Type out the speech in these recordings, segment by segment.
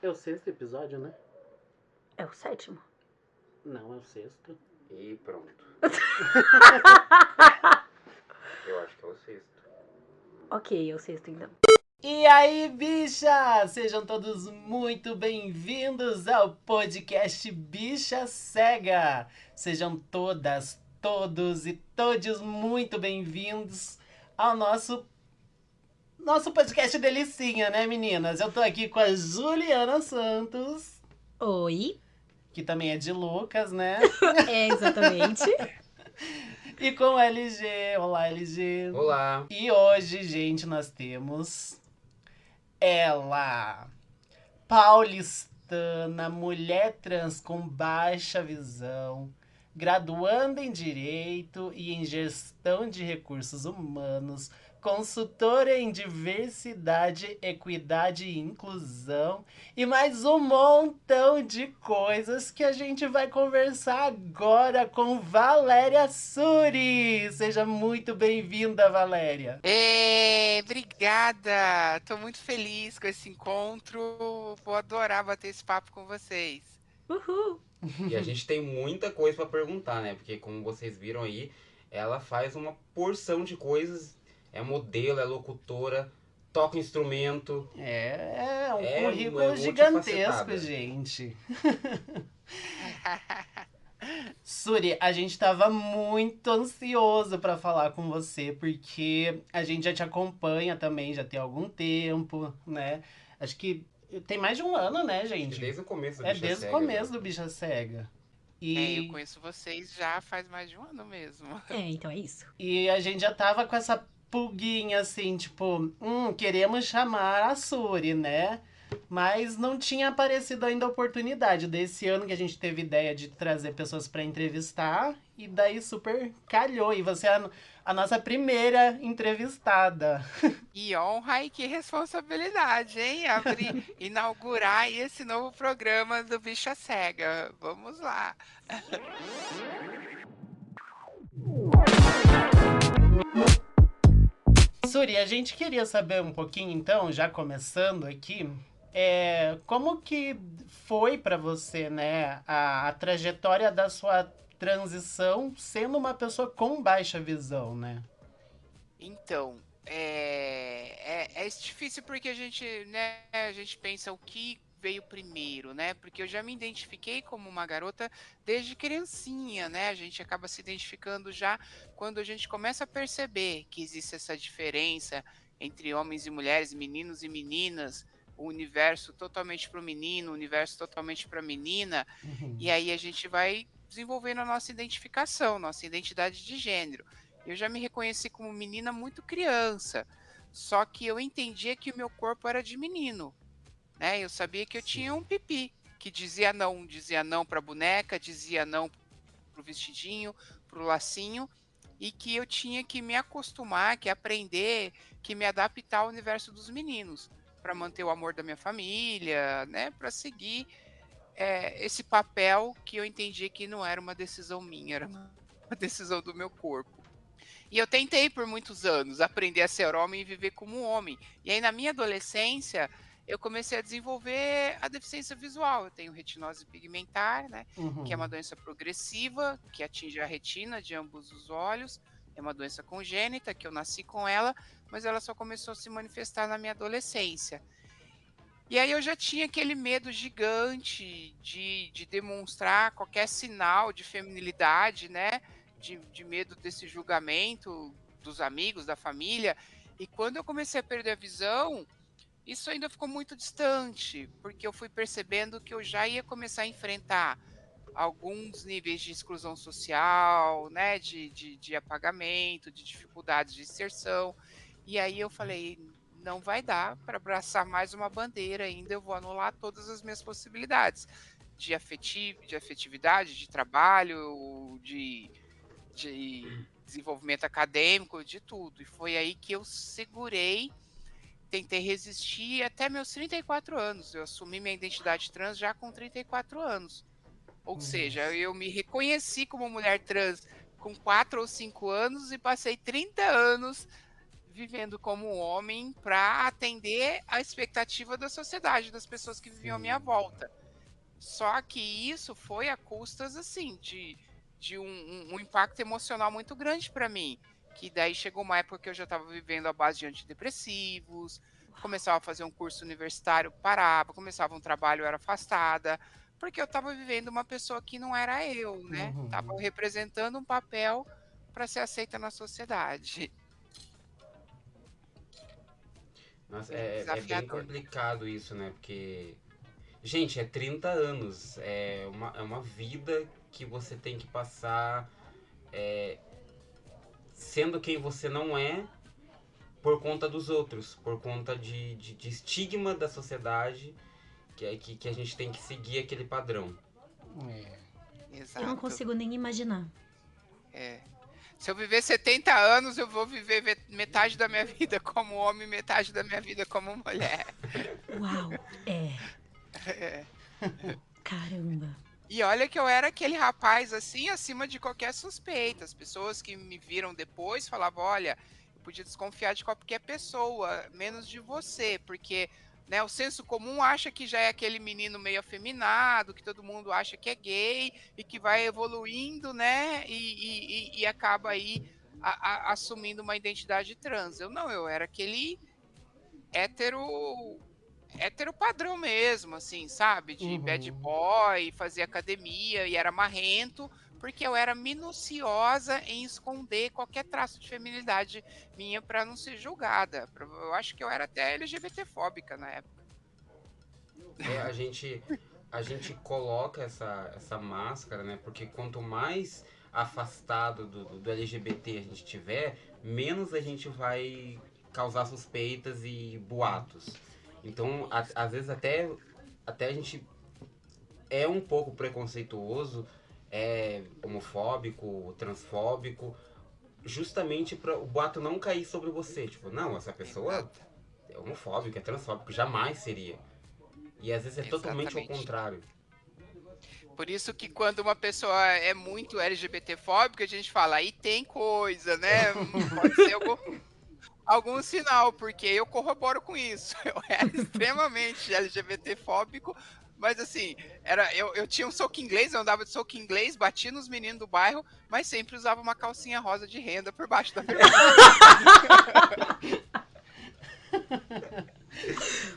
É o sexto episódio, né? É o sétimo. Não, é o sexto. E pronto. Eu acho que é o sexto. Ok, é o sexto então. E aí, bicha! Sejam todos muito bem-vindos ao podcast Bicha Cega. Sejam todas, todos e todes muito bem-vindos ao nosso podcast delicinha, né, meninas? Eu tô aqui com a Juliana Santos, Oi. que também é de Lucas, né? É, exatamente. E com a LG. Olá, LG. Olá. E hoje, gente, nós temos ela, paulistana, mulher trans com baixa visão, graduanda em Direito e em Gestão de Recursos Humanos, consultora em Diversidade, Equidade e Inclusão e mais um montão de coisas que a gente vai conversar agora com Valéria Suri. Seja muito bem-vinda, Valéria. Obrigada! Tô muito feliz com esse encontro. Vou adorar bater esse papo com vocês. Uhul. E a gente tem muita coisa pra perguntar, né? Porque como vocês viram aí, ela faz uma porção de coisas. É modelo, é locutora, toca instrumento. É um É currículo gigantesco, multifacetada. gente. Suri, a gente tava muito ansioso pra falar com você, porque a gente já te acompanha também, já tem algum tempo, né? Acho que tem mais de um ano, né, gente? Desde o começo do É Bicha desde o Cega, começo já. do Bicha Cega. Eu E, conheço vocês já faz mais de um ano mesmo. É, então é isso. e a gente já tava com essa pulguinha assim, tipo, queremos chamar a Suri, né? Mas não tinha aparecido ainda a oportunidade. Desse ano que a gente teve ideia de trazer pessoas pra entrevistar, e daí super calhou. E você é a nossa primeira entrevistada. Que honra e que responsabilidade, hein? Inaugurar esse novo programa do Bicha Cega. Vamos lá. Suri, a gente queria saber um pouquinho, então, já começando aqui, como que foi pra você, né, a trajetória da sua transição sendo uma pessoa com baixa visão, né? Então, é difícil porque a gente pensa o que veio primeiro, né? Porque eu já me identifiquei como uma garota desde criancinha, né? A gente acaba se identificando já quando a gente começa a perceber que existe essa diferença entre homens e mulheres, meninos e meninas, o universo totalmente para o menino, o universo totalmente para a menina, e aí a gente vai desenvolvendo a nossa identificação, nossa identidade de gênero. Eu já me reconheci como menina muito criança, só que eu entendia que o meu corpo era de menino, né? Eu sabia que eu tinha um pipi, que dizia não para a boneca, dizia não para o vestidinho, para o lacinho, e que eu tinha que me acostumar, que aprender, que me adaptar ao universo dos meninos, para manter o amor da minha família, né? Para seguir esse papel que eu entendi que não era uma decisão minha, era uma decisão do meu corpo. E eu tentei por muitos anos aprender a ser homem e viver como um homem. E aí, na minha adolescência, eu comecei a desenvolver a deficiência visual. Eu tenho retinose pigmentar, né? Que é uma doença progressiva, que atinge a retina de ambos os olhos. É uma doença congênita, que eu nasci com ela, mas ela só começou a se manifestar na minha adolescência. E aí eu já tinha aquele medo gigante de demonstrar qualquer sinal de feminilidade, né? De medo desse julgamento dos amigos, da família. E quando eu comecei a perder a visão, isso ainda ficou muito distante, porque eu fui percebendo que eu já ia começar a enfrentar alguns níveis de exclusão social, né? De apagamento, de dificuldades de inserção. E aí eu falei, não vai dar para abraçar mais uma bandeira ainda, eu vou anular todas as minhas possibilidades de afetividade, de trabalho, de desenvolvimento acadêmico, de tudo. E foi aí que eu segurei, tentei resistir até meus 34 anos. Eu assumi minha identidade trans já com 34 anos. Ou seja, eu me reconheci como mulher trans com 4 ou 5 anos e passei 30 anos vivendo como homem para atender a expectativa da sociedade, das pessoas que viviam à minha volta. Só que isso foi a custas, assim, de um impacto emocional muito grande para mim. Que daí chegou uma época que eu já estava vivendo à base de antidepressivos, começava a fazer um curso universitário, parava, começava um trabalho, eu era afastada, porque eu estava vivendo uma pessoa que não era eu, né? Estava Uhum. representando um papel para ser aceita na sociedade. Nossa, Foi é bem desafiador. complicado isso, né? Porque, gente, é 30 anos. É uma vida que você tem que passar sendo quem você não é por conta dos outros, por conta de estigma da sociedade que a gente tem que seguir aquele padrão. É. Eu não Exato. consigo nem imaginar. É. Se eu viver 70 anos, eu vou viver metade da minha vida como homem, metade da minha vida como mulher. Uau, caramba. E olha que eu era aquele rapaz assim, acima de qualquer suspeita. As pessoas que me viram depois falavam: olha, eu podia desconfiar de qualquer pessoa, menos de você, porque né, o senso comum acha que já é aquele menino meio afeminado, que todo mundo acha que é gay e que vai evoluindo, né? E acaba aí assumindo uma identidade trans. Eu não, eu era aquele hétero padrão mesmo, assim, sabe? De bad Uhum. boy, fazia academia e era marrento, porque eu era minuciosa em esconder qualquer traço de feminilidade minha para não ser julgada. Eu acho que eu era até LGBT-fóbica na época. A gente coloca essa máscara, né? Porque quanto mais afastado do LGBT a gente tiver, menos a gente vai causar suspeitas e boatos. Então, às vezes até a gente é um pouco preconceituoso, é homofóbico, transfóbico, justamente para o boato não cair sobre você. Tipo, não, essa pessoa Exato, é homofóbico, é transfóbico, jamais seria. E às vezes é totalmente ao exatamente. contrário. Por isso que quando uma pessoa é muito LGBT-fóbica, a gente fala, aí tem coisa, né? Pode ser algum sinal, porque eu corroboro com isso. Eu era extremamente LGBT-fóbico, mas assim, eu tinha um soco inglês, eu andava de soco inglês, batia nos meninos do bairro, mas sempre usava uma calcinha rosa de renda por baixo da bermuda.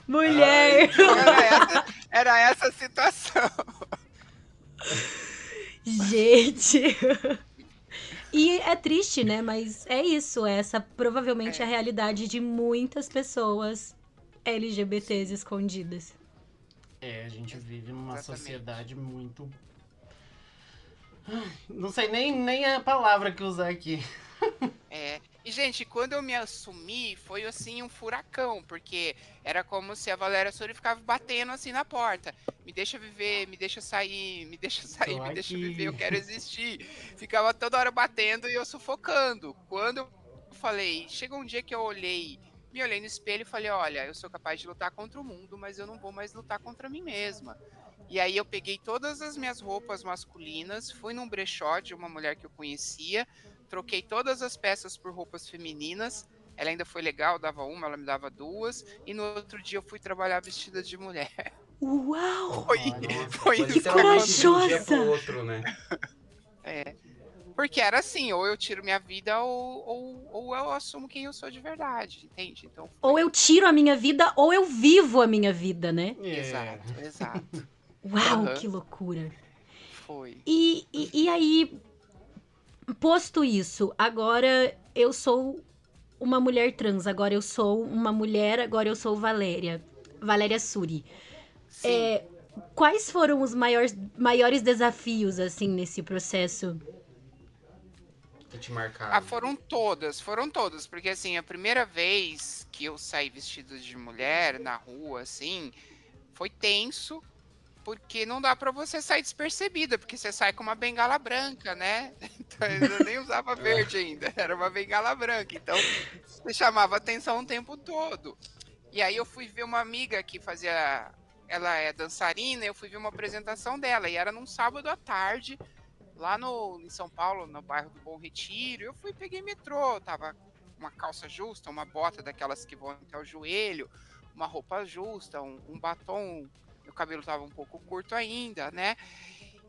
Mulher! Era essa a situação. Gente! E é triste, né? Mas é isso. Essa provavelmente é a realidade de muitas pessoas LGBTs escondidas. A gente vive numa Exatamente. sociedade muito. Não sei nem a palavra que usar aqui. E, gente, quando eu me assumi, foi assim um furacão, porque era como se a Valéria Sori ficava batendo assim na porta. Me deixa viver, me deixa sair, me deixa sair, Tô me deixa viver, eu aqui. quero existir. Ficava toda hora batendo e eu sufocando. Quando eu falei, chega um dia que eu me olhei no espelho e falei, olha, eu sou capaz de lutar contra o mundo, mas eu não vou mais lutar contra mim mesma. E aí eu peguei todas as minhas roupas masculinas, fui num brechó de uma mulher que eu conhecia, troquei todas as peças por roupas femininas. Ela ainda foi legal, dava uma, ela me dava duas. E no outro dia eu fui trabalhar vestida de mulher. Uau! Foi, Olha. Nossa, foi foi isso Que que literalmente de um dia pro corajosa! outro, né? É, porque era assim, ou eu tiro minha vida ou eu assumo quem eu sou de verdade, entende? Então Ou foi. eu tiro a minha vida, ou eu vivo a minha vida, né? É. Exato, exato. Uau, Aham, que loucura! foi. E aí, posto isso, agora eu sou uma mulher trans, agora eu sou uma mulher, agora eu sou Valéria. Valéria Suri. Sim. Quais foram os maiores desafios, assim, nesse processo? Que te marcaram. Foram todas, porque assim, a primeira vez que eu saí vestido de mulher na rua, assim, foi tenso, porque não dá pra você sair despercebida, porque você sai com uma bengala branca, né? Então eu nem usava verde ainda, era uma bengala branca, então você chamava atenção o tempo todo. E aí eu fui ver uma amiga que fazia, ela é dançarina, eu fui ver uma apresentação dela, e era num sábado à tarde, lá em São Paulo, no bairro do Bom Retiro. Eu fui, peguei metrô, tava uma calça justa, uma bota daquelas que vão até o joelho, uma roupa justa, um batom. Meu cabelo estava um pouco curto ainda, né?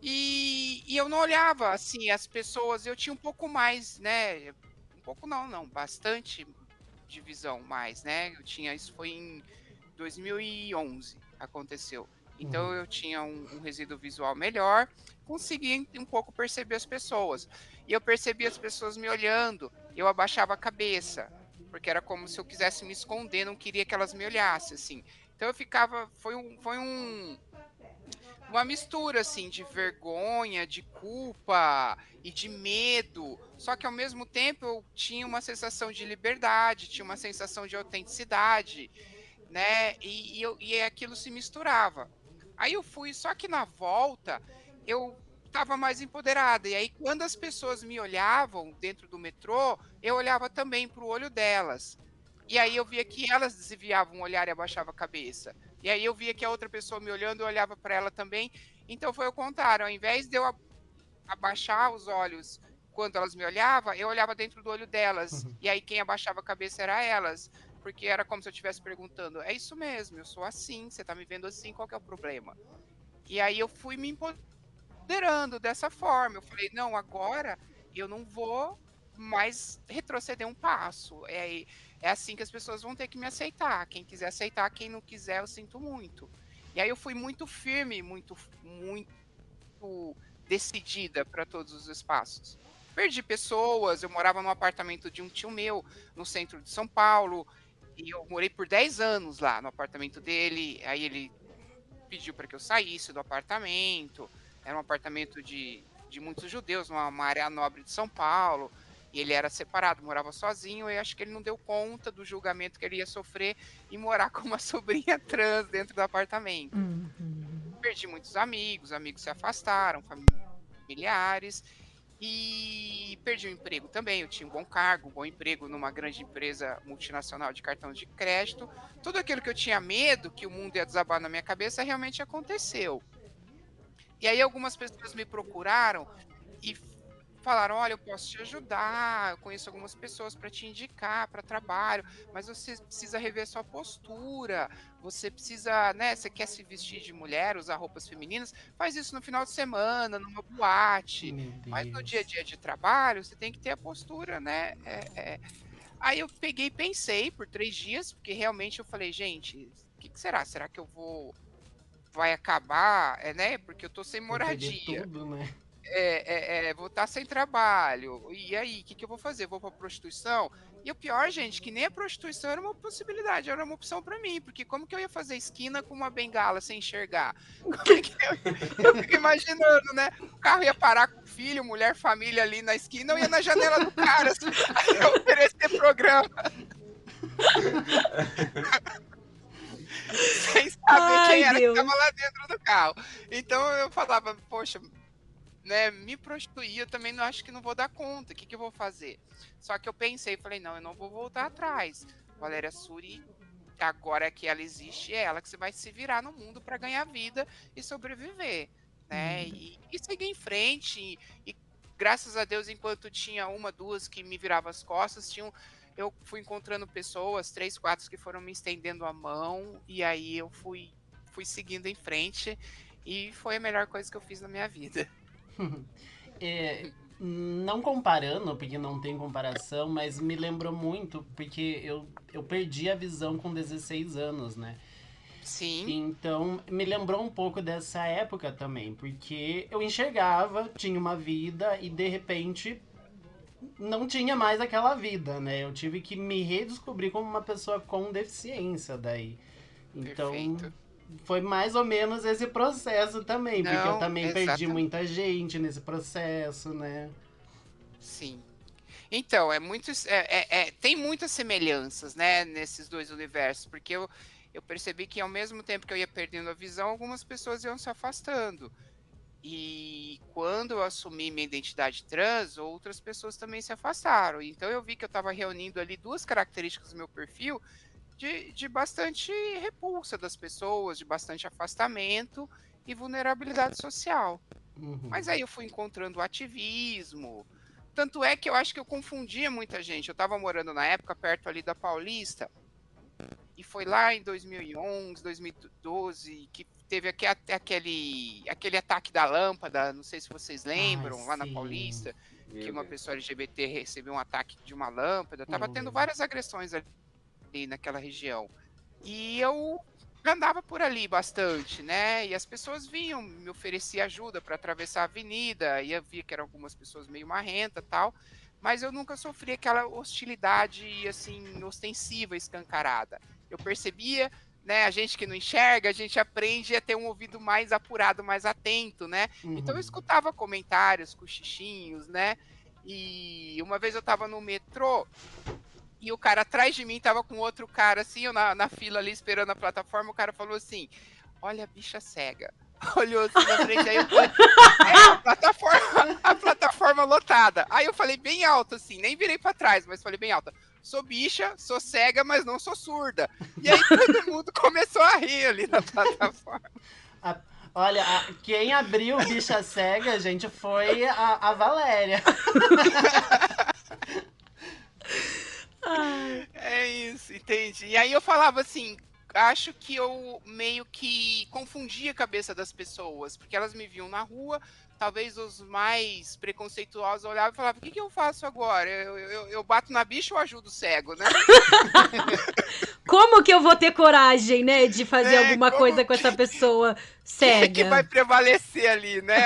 E eu não olhava assim as pessoas, eu tinha um pouco mais, né? Um pouco não, bastante de visão mais, né? Eu tinha, isso foi em 2011 aconteceu. Então eu tinha um resíduo visual melhor, conseguia um pouco perceber as pessoas. E eu percebia as pessoas me olhando, eu abaixava a cabeça, porque era como se eu quisesse me esconder, não queria que elas me olhassem, assim. Então eu ficava, uma mistura, assim, de vergonha, de culpa e de medo. Só que ao mesmo tempo eu tinha uma sensação de liberdade, tinha uma sensação de autenticidade, né? E aquilo se misturava. Aí eu fui, só que na volta eu estava mais empoderada. E aí, quando as pessoas me olhavam dentro do metrô, eu olhava também para o olho delas. E aí eu via que elas desviavam o olhar e abaixavam a cabeça. E aí eu via que a outra pessoa me olhando, eu olhava para ela também. Então foi o contrário. Ao invés de eu abaixar os olhos quando elas me olhavam, eu olhava dentro do olho delas. E aí quem abaixava a cabeça era elas. Porque era como se eu estivesse perguntando: é isso mesmo, eu sou assim, você tá me vendo assim, qual que é o problema? E aí eu fui me empoderando dessa forma. Eu falei: não, agora eu não vou mais retroceder um passo. É assim que as pessoas vão ter que me aceitar. Quem quiser aceitar, quem não quiser, eu sinto muito. E aí eu fui muito firme, muito decidida para todos os espaços. Perdi pessoas, eu morava num apartamento de um tio meu, no centro de São Paulo, e eu morei por 10 anos lá no apartamento dele, aí ele pediu para que eu saísse do apartamento, era um apartamento de muitos judeus, uma área nobre de São Paulo, e ele era separado, morava sozinho, e acho que ele não deu conta do julgamento que ele ia sofrer e morar com uma sobrinha trans dentro do apartamento. Perdi muitos amigos, amigos se afastaram, familiares, e perdi o emprego também. Eu tinha um bom cargo, um bom emprego numa grande empresa multinacional de cartão de crédito. Tudo aquilo que eu tinha medo que o mundo ia desabar na minha cabeça realmente aconteceu. E aí algumas pessoas me procuraram e falaram: olha, eu posso te ajudar, eu conheço algumas pessoas para te indicar para trabalho, mas você precisa rever sua postura, você precisa, né, você quer se vestir de mulher, usar roupas femininas, faz isso no final de semana, numa boate, Meu mas no dia a Deus. dia de trabalho você tem que ter a postura, né? Aí eu peguei e pensei por 3 dias, porque realmente eu falei: gente, o que será? Será que eu vai acabar, né? Porque eu tô sem Vou perder moradia. tudo, né? Vou estar sem trabalho. E aí, o que eu vou fazer? Vou para prostituição? E o pior, gente, que nem a prostituição era uma possibilidade, era uma opção para mim, porque como que eu ia fazer esquina com uma bengala sem enxergar? Como é que eu fico imaginando, né? O carro ia parar com filho, mulher, família ali na esquina, eu ia na janela do cara, oferecer programa, sem saber quem Ai, era que Deus. estava lá dentro do carro. Então eu falava: poxa, né, me prostituir, eu também não acho que não vou dar conta, o que eu vou fazer? Só que eu pensei, falei: não, eu não vou voltar atrás. Valéria Suri, agora que ela existe, é ela que você vai se virar no mundo para ganhar vida e sobreviver, né? E seguir em frente. E graças a Deus, enquanto tinha uma, duas que me viravam as costas, eu fui encontrando pessoas, 3, 4 que foram me estendendo a mão, e aí eu fui seguindo em frente, e foi a melhor coisa que eu fiz na minha vida. É, não comparando, porque não tem comparação, mas me lembrou muito, porque eu perdi a visão com 16 anos, né? Sim, Então, me lembrou um pouco dessa época também, porque eu enxergava, tinha uma vida e de repente não tinha mais aquela vida, né? Eu tive que me redescobrir como uma pessoa com deficiência daí. Então, perfeito. foi mais ou menos esse processo também, porque eu Não, também perdi exatamente. muita gente nesse processo, né? Sim. Então, tem muitas semelhanças, né, nesses dois universos, porque eu percebi que ao mesmo tempo que eu ia perdendo a visão, algumas pessoas iam se afastando. E quando eu assumi minha identidade trans, outras pessoas também se afastaram. Então eu vi que eu estava reunindo ali duas características do meu perfil de bastante repulsa das pessoas, de bastante afastamento e vulnerabilidade social. Uhum. Mas aí eu fui encontrando o ativismo, Tanto é que eu acho que eu confundia muita gente. Eu tava morando na época perto ali da Paulista, e foi lá em 2011, 2012, que teve aquele ataque da lâmpada, não sei se vocês lembram, lá na sim. Paulista, que Meu uma Deus. pessoa LGBT recebeu um ataque de uma lâmpada. Tava Eu tendo lembro. várias agressões ali naquela região. E eu andava por ali bastante, né? E as pessoas vinham, me ofereciam ajuda para atravessar a avenida, e eu via que eram algumas pessoas meio marrenta, tal, mas eu nunca sofri aquela hostilidade assim ostensiva, escancarada. Eu percebia, né, a gente que não enxerga, a gente aprende a ter um ouvido mais apurado, mais atento, né? Então eu escutava comentários, cochichinhos, né? E uma vez eu estava no metrô e o cara atrás de mim tava com outro cara, assim, eu na fila ali esperando a plataforma, o cara falou assim: olha a bicha cega. Olhou assim na frente, aí eu falei, a plataforma lotada. Aí eu falei bem alto, assim, nem virei pra trás, mas falei bem alto. Sou bicha, sou cega, mas não sou surda. E aí todo mundo começou a rir ali na plataforma. Olha, quem abriu Bicha Cega, gente, foi a Valéria. É isso, entendi. E aí eu falava assim, acho que eu meio que confundia a cabeça das pessoas, porque elas me viam na rua, talvez os mais preconceituosos olhavam e falavam, o que eu faço agora? Eu bato na bicha ou ajudo o cego, né? Como que eu vou ter coragem, né, de fazer alguma como coisa com essa pessoa cega? que vai prevalecer ali, né?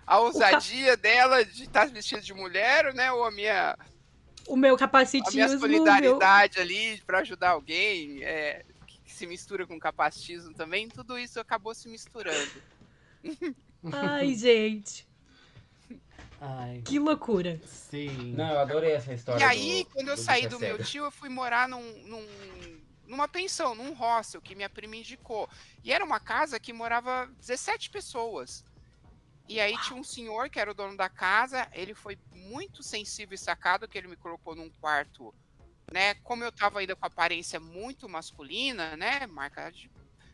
A ousadia dela de estar vestida de mulher, né? Ou O meu a minha capacitismo, solidariedade ali para ajudar alguém, que se mistura com capacitismo também, tudo isso acabou se misturando. Ai, gente, Ai, que loucura. sim. Não, eu adorei essa E história aí, quando eu do saí Bicha do meu Cega. tio, eu fui morar numa pensão, num hostel que minha prima indicou. E era uma casa que morava 17 pessoas. E aí tinha um senhor que era o dono da casa, ele foi muito sensível e sacado, que ele me colocou num quarto, né? Como eu tava ainda com aparência muito masculina, né? Marca de,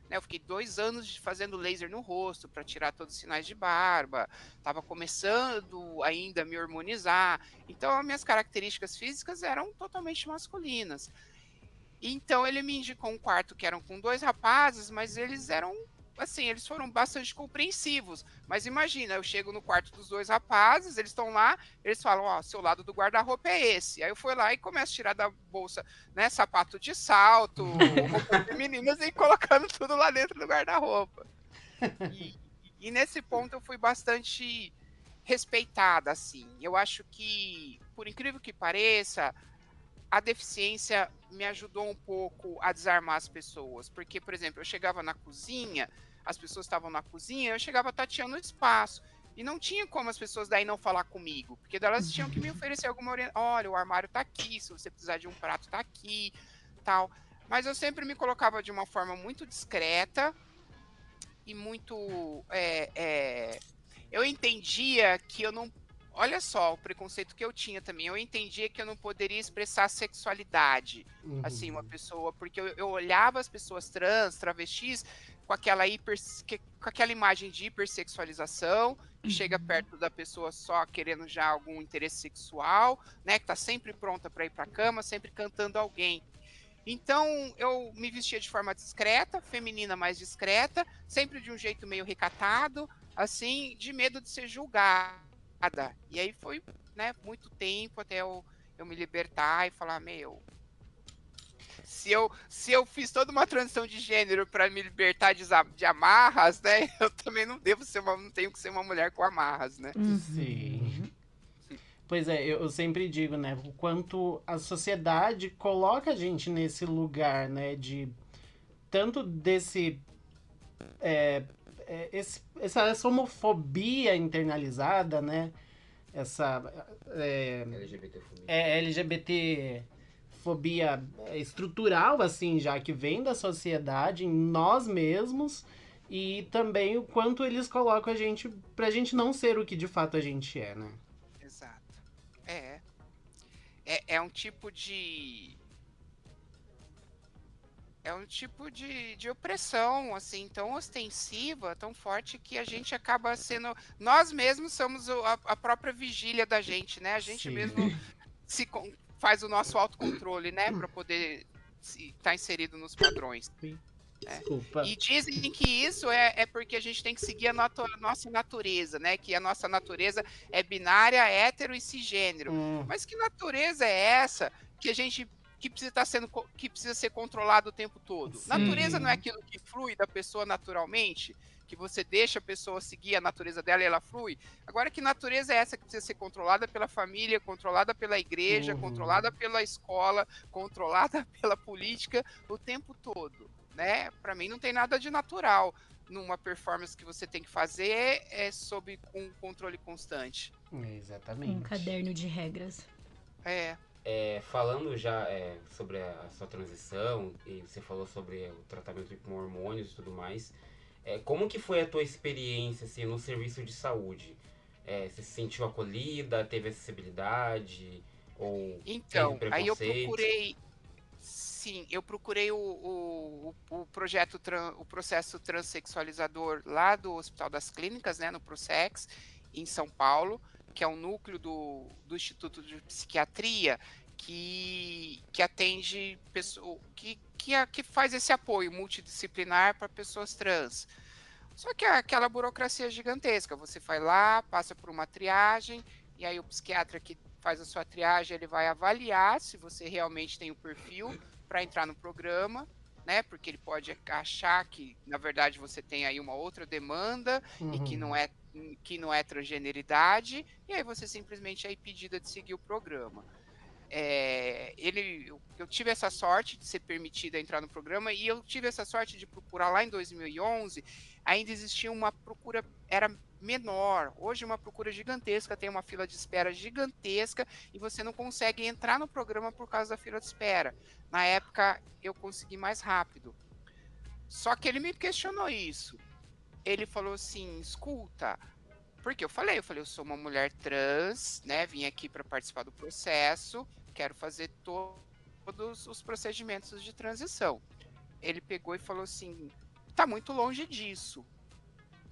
né, eu fiquei 2 anos fazendo laser no rosto para tirar todos os sinais de barba. Tava começando ainda a me hormonizar. Então, as minhas características físicas eram totalmente masculinas. Então ele me indicou um quarto que eram com 2 rapazes, mas eles eram assim, eles foram bastante compreensivos. Mas imagina, eu chego no quarto dos 2 rapazes, eles estão lá, eles falam: "Ó, seu lado do guarda-roupa é esse". Aí eu fui lá e começo a tirar da bolsa, né, sapato de salto, roupas femininas e colocando tudo lá dentro do guarda-roupa. E, e nesse ponto eu fui bastante respeitada, assim. Eu acho que, por incrível que pareça, a deficiência me ajudou um pouco a desarmar as pessoas, porque, por exemplo, eu chegava na cozinha, as pessoas estavam na cozinha, eu chegava tateando o espaço, e não tinha como as pessoas daí não falar comigo, porque elas tinham que me oferecer alguma orientação, olha, o armário tá aqui, se você precisar de um prato tá aqui, tal. Mas eu sempre me colocava de uma forma muito discreta e muito... eu entendia que eu não... Olha só o preconceito que eu tinha também. Eu entendia que eu não poderia expressar sexualidade, assim, uma pessoa, porque eu olhava as pessoas trans, travestis, com aquela imagem de hipersexualização, que chega perto da pessoa só querendo já algum interesse sexual, né, que tá sempre pronta para ir para a cama, sempre cantando alguém. Então, eu me vestia de forma discreta, feminina mais discreta, sempre de um jeito meio recatado, assim, de medo de ser julgada. E aí foi, né, muito tempo até eu me libertar e falar, meu, se eu fiz toda uma transição de gênero para me libertar de amarras, né, eu também não tenho que ser uma mulher com amarras, né? Sim. Pois é, eu sempre digo, né, o quanto a sociedade coloca a gente nesse lugar, né, de tanto desse essa homofobia internalizada, né, essa LGBTfobia. LGBT fobia estrutural, assim, já que vem da sociedade, em nós mesmos, e também o quanto eles colocam a gente pra gente não ser o que de fato a gente é, né? Exato. É um tipo de é um tipo de opressão, assim, tão ostensiva, tão forte, que a gente acaba sendo. Nós mesmos somos a própria vigília da gente, né? A gente mesmo Sim. se faz o nosso autocontrole, né? Para poder estar inserido nos padrões. Né? Desculpa. E dizem que isso é porque a gente tem que seguir a nossa natureza, né? Que a nossa natureza é binária, hétero e cisgênero. Hum, Mas que natureza é essa que a gente que precisa estar sendo que precisa ser controlado o tempo todo? Natureza não é sim. aquilo que flui da pessoa naturalmente, que você deixa a pessoa seguir a natureza dela e ela flui. Agora, que natureza é essa que precisa ser controlada pela família, controlada pela igreja, Uhum. controlada pela escola, controlada pela política o tempo todo? Né? Para mim não tem nada de natural numa performance que você tem que fazer sob um controle constante. Um Exatamente. caderno de regras. É. Falando já sobre a sua transição, e você falou sobre o tratamento com hormônios e tudo mais, como que foi a tua experiência assim, no serviço de saúde? Você se sentiu acolhida, teve acessibilidade, ou teve Então, aí eu preconceito? procurei. Sim, eu procurei o projeto, o processo transexualizador lá do Hospital das Clínicas, né, no Prosex, em São Paulo, que é um núcleo do Instituto de Psiquiatria que atende pessoas, que faz esse apoio multidisciplinar para pessoas trans. Só que é aquela burocracia gigantesca. Você vai lá, passa por uma triagem, e aí o psiquiatra que faz a sua triagem, ele vai avaliar se você realmente tem o perfil para entrar no programa, né? Porque ele pode achar que, na verdade, você tem aí uma outra demanda e Uhum. que não é transgeneridade, e aí você simplesmente é impedida de seguir o programa. Eu tive essa sorte de ser permitida entrar no programa, e eu tive essa sorte de procurar lá em 2011. Ainda existia uma procura, era menor. Hoje uma procura gigantesca, tem uma fila de espera gigantesca e você não consegue entrar no programa por causa da fila de espera. Na época eu consegui mais rápido. Só que ele me questionou isso. Ele falou assim: escuta, porque eu sou uma mulher trans, né? Vim aqui para participar do processo, quero fazer todos os procedimentos de transição. Ele pegou e falou assim: tá muito longe disso.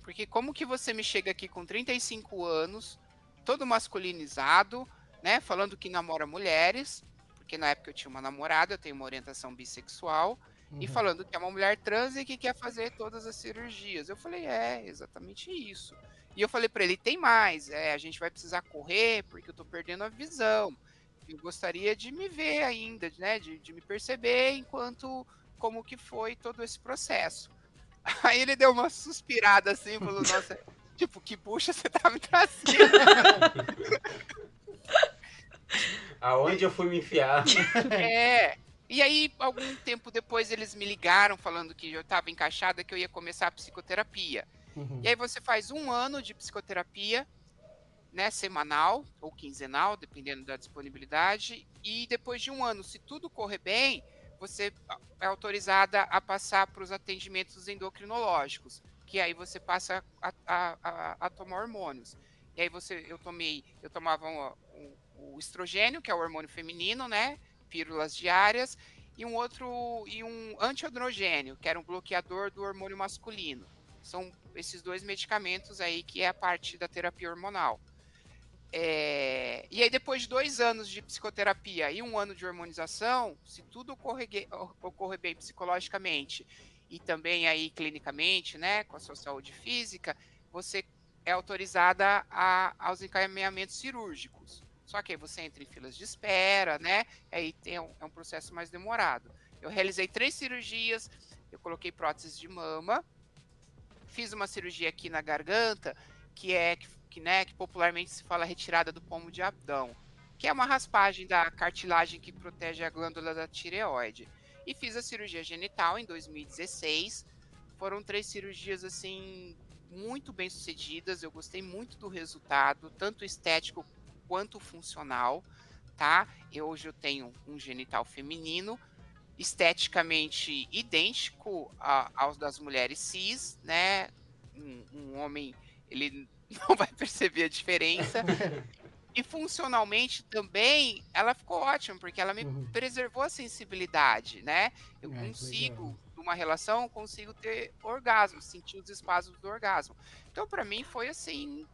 Porque como que você me chega aqui com 35 anos, todo masculinizado, né? Falando que namora mulheres, porque na época eu tinha uma namorada, eu tenho uma orientação bissexual, e Uhum. falando que é uma mulher trans e que quer fazer todas as cirurgias. Eu falei, exatamente isso. E eu falei para ele, tem mais, a gente vai precisar correr, porque eu tô perdendo a visão. Eu gostaria de me ver ainda, né? De me perceber enquanto como que foi todo esse processo. Aí ele deu uma suspirada assim, falou, nossa, tipo, que bucha você tá me trazendo. Aonde eu fui me enfiar? É. E aí, algum tempo depois, eles me ligaram falando que eu estava encaixada, que eu ia começar a psicoterapia. E Uhum. aí você faz 1 ano de psicoterapia, né, semanal ou quinzenal, dependendo da disponibilidade. E depois de 1 ano, se tudo correr bem, você é autorizada a passar para os atendimentos endocrinológicos, que aí você passa a tomar hormônios. E aí eu tomava o estrogênio, que é o hormônio feminino, né, pílulas diárias, e um antiandrogênio, que era um bloqueador do hormônio masculino. São esses 2 medicamentos aí que é a parte da terapia hormonal. E aí, depois de 2 anos de psicoterapia e 1 ano de hormonização, se tudo ocorrer bem psicologicamente e também aí clinicamente, né, com a sua saúde física, você é autorizada aos encaminhamentos cirúrgicos. Só que aí você entra em filas de espera, né? Aí é um processo mais demorado. Eu realizei 3 cirurgias, eu coloquei prótese de mama, fiz uma cirurgia aqui na garganta, que popularmente se fala retirada do pomo de Adão, que é uma raspagem da cartilagem que protege a glândula da tireoide. E fiz a cirurgia genital em 2016. Foram 3 cirurgias assim muito bem sucedidas. Eu gostei muito do resultado, tanto estético quanto funcional, tá? Hoje eu tenho um genital feminino, esteticamente idêntico aos das mulheres cis, né? Um homem, ele não vai perceber a diferença. E funcionalmente também, ela ficou ótima, porque ela me Uhum. preservou a sensibilidade, né. Eu Ai, que legal. consigo, numa relação, eu consigo ter orgasmo, sentir os espasmos do orgasmo. Então pra mim foi assim,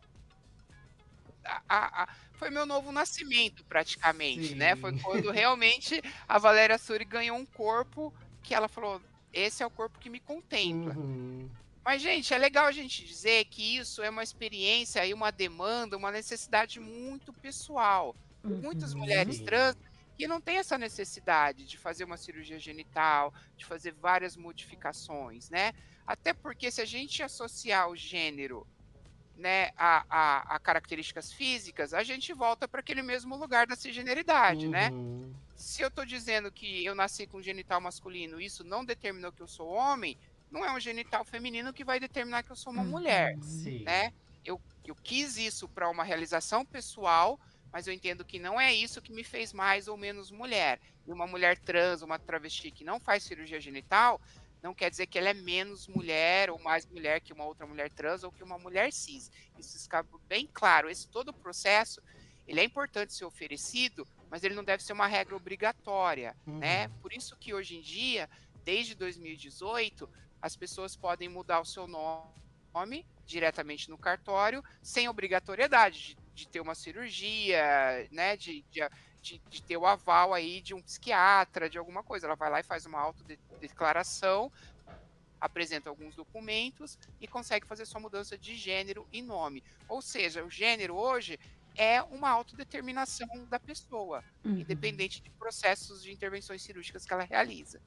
foi meu novo nascimento praticamente, né, foi Sim. quando realmente a Valéria Suri ganhou um corpo que ela falou: "Esse é o corpo que me contempla". Uhum. Mas, gente, é legal a gente dizer que isso é uma experiência e uma demanda, uma necessidade muito pessoal. Tem muitas Uhum. mulheres trans Sim. que não têm essa necessidade de fazer uma cirurgia genital, de fazer várias modificações, né? Até porque se a gente associar o gênero, né, a características físicas, a gente volta para aquele mesmo lugar da cisgeneridade, né? Uhum. Se eu estou dizendo que eu nasci com genital masculino, isso não determinou que eu sou homem, não é um genital feminino que vai determinar que eu sou uma mulher, Uhum. né. Sim. Eu quis isso para uma realização pessoal, mas eu entendo que não é isso que me fez mais ou menos mulher. E uma mulher trans, uma travesti que não faz cirurgia genital, não quer dizer que ela é menos mulher ou mais mulher que uma outra mulher trans ou que uma mulher cis. Isso fica bem claro. Esse todo o processo, ele é importante ser oferecido, mas ele não deve ser uma regra obrigatória, né? Uhum. Por isso que hoje em dia, desde 2018, as pessoas podem mudar o seu nome diretamente no cartório, sem obrigatoriedade de ter uma cirurgia, né? De ter o aval aí de um psiquiatra, de alguma coisa. Ela vai lá e faz uma autodeclaração, apresenta alguns documentos e consegue fazer sua mudança de gênero e nome. Ou seja, o gênero hoje é uma autodeterminação da pessoa, Uhum. independente de processos de intervenções cirúrgicas que ela realiza.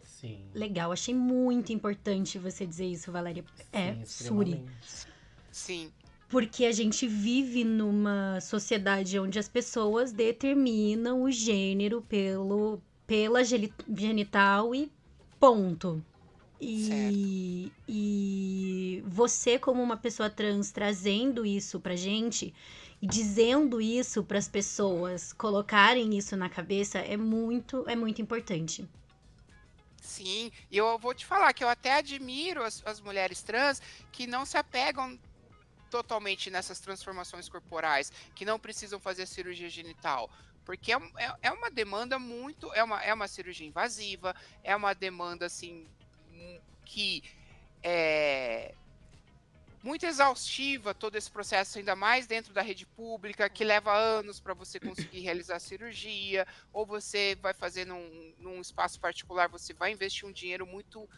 Sim. Legal, achei muito importante você dizer isso, Valéria. É, Sim, Suri. extremamente. Sim, Porque a gente vive numa sociedade onde as pessoas determinam o gênero pela genital e ponto. certo. E você, como uma pessoa trans, trazendo isso pra gente e dizendo isso pras pessoas colocarem isso na cabeça é muito importante. Sim, e eu vou te falar que eu até admiro as mulheres trans que não se apegam totalmente nessas transformações corporais, que não precisam fazer cirurgia genital. Porque é uma demanda muito. É uma cirurgia invasiva, é uma demanda assim que é muito exaustiva todo esse processo, ainda mais dentro da rede pública, que leva anos para você conseguir realizar a cirurgia, ou você vai fazer num espaço particular, você vai investir um dinheiro muito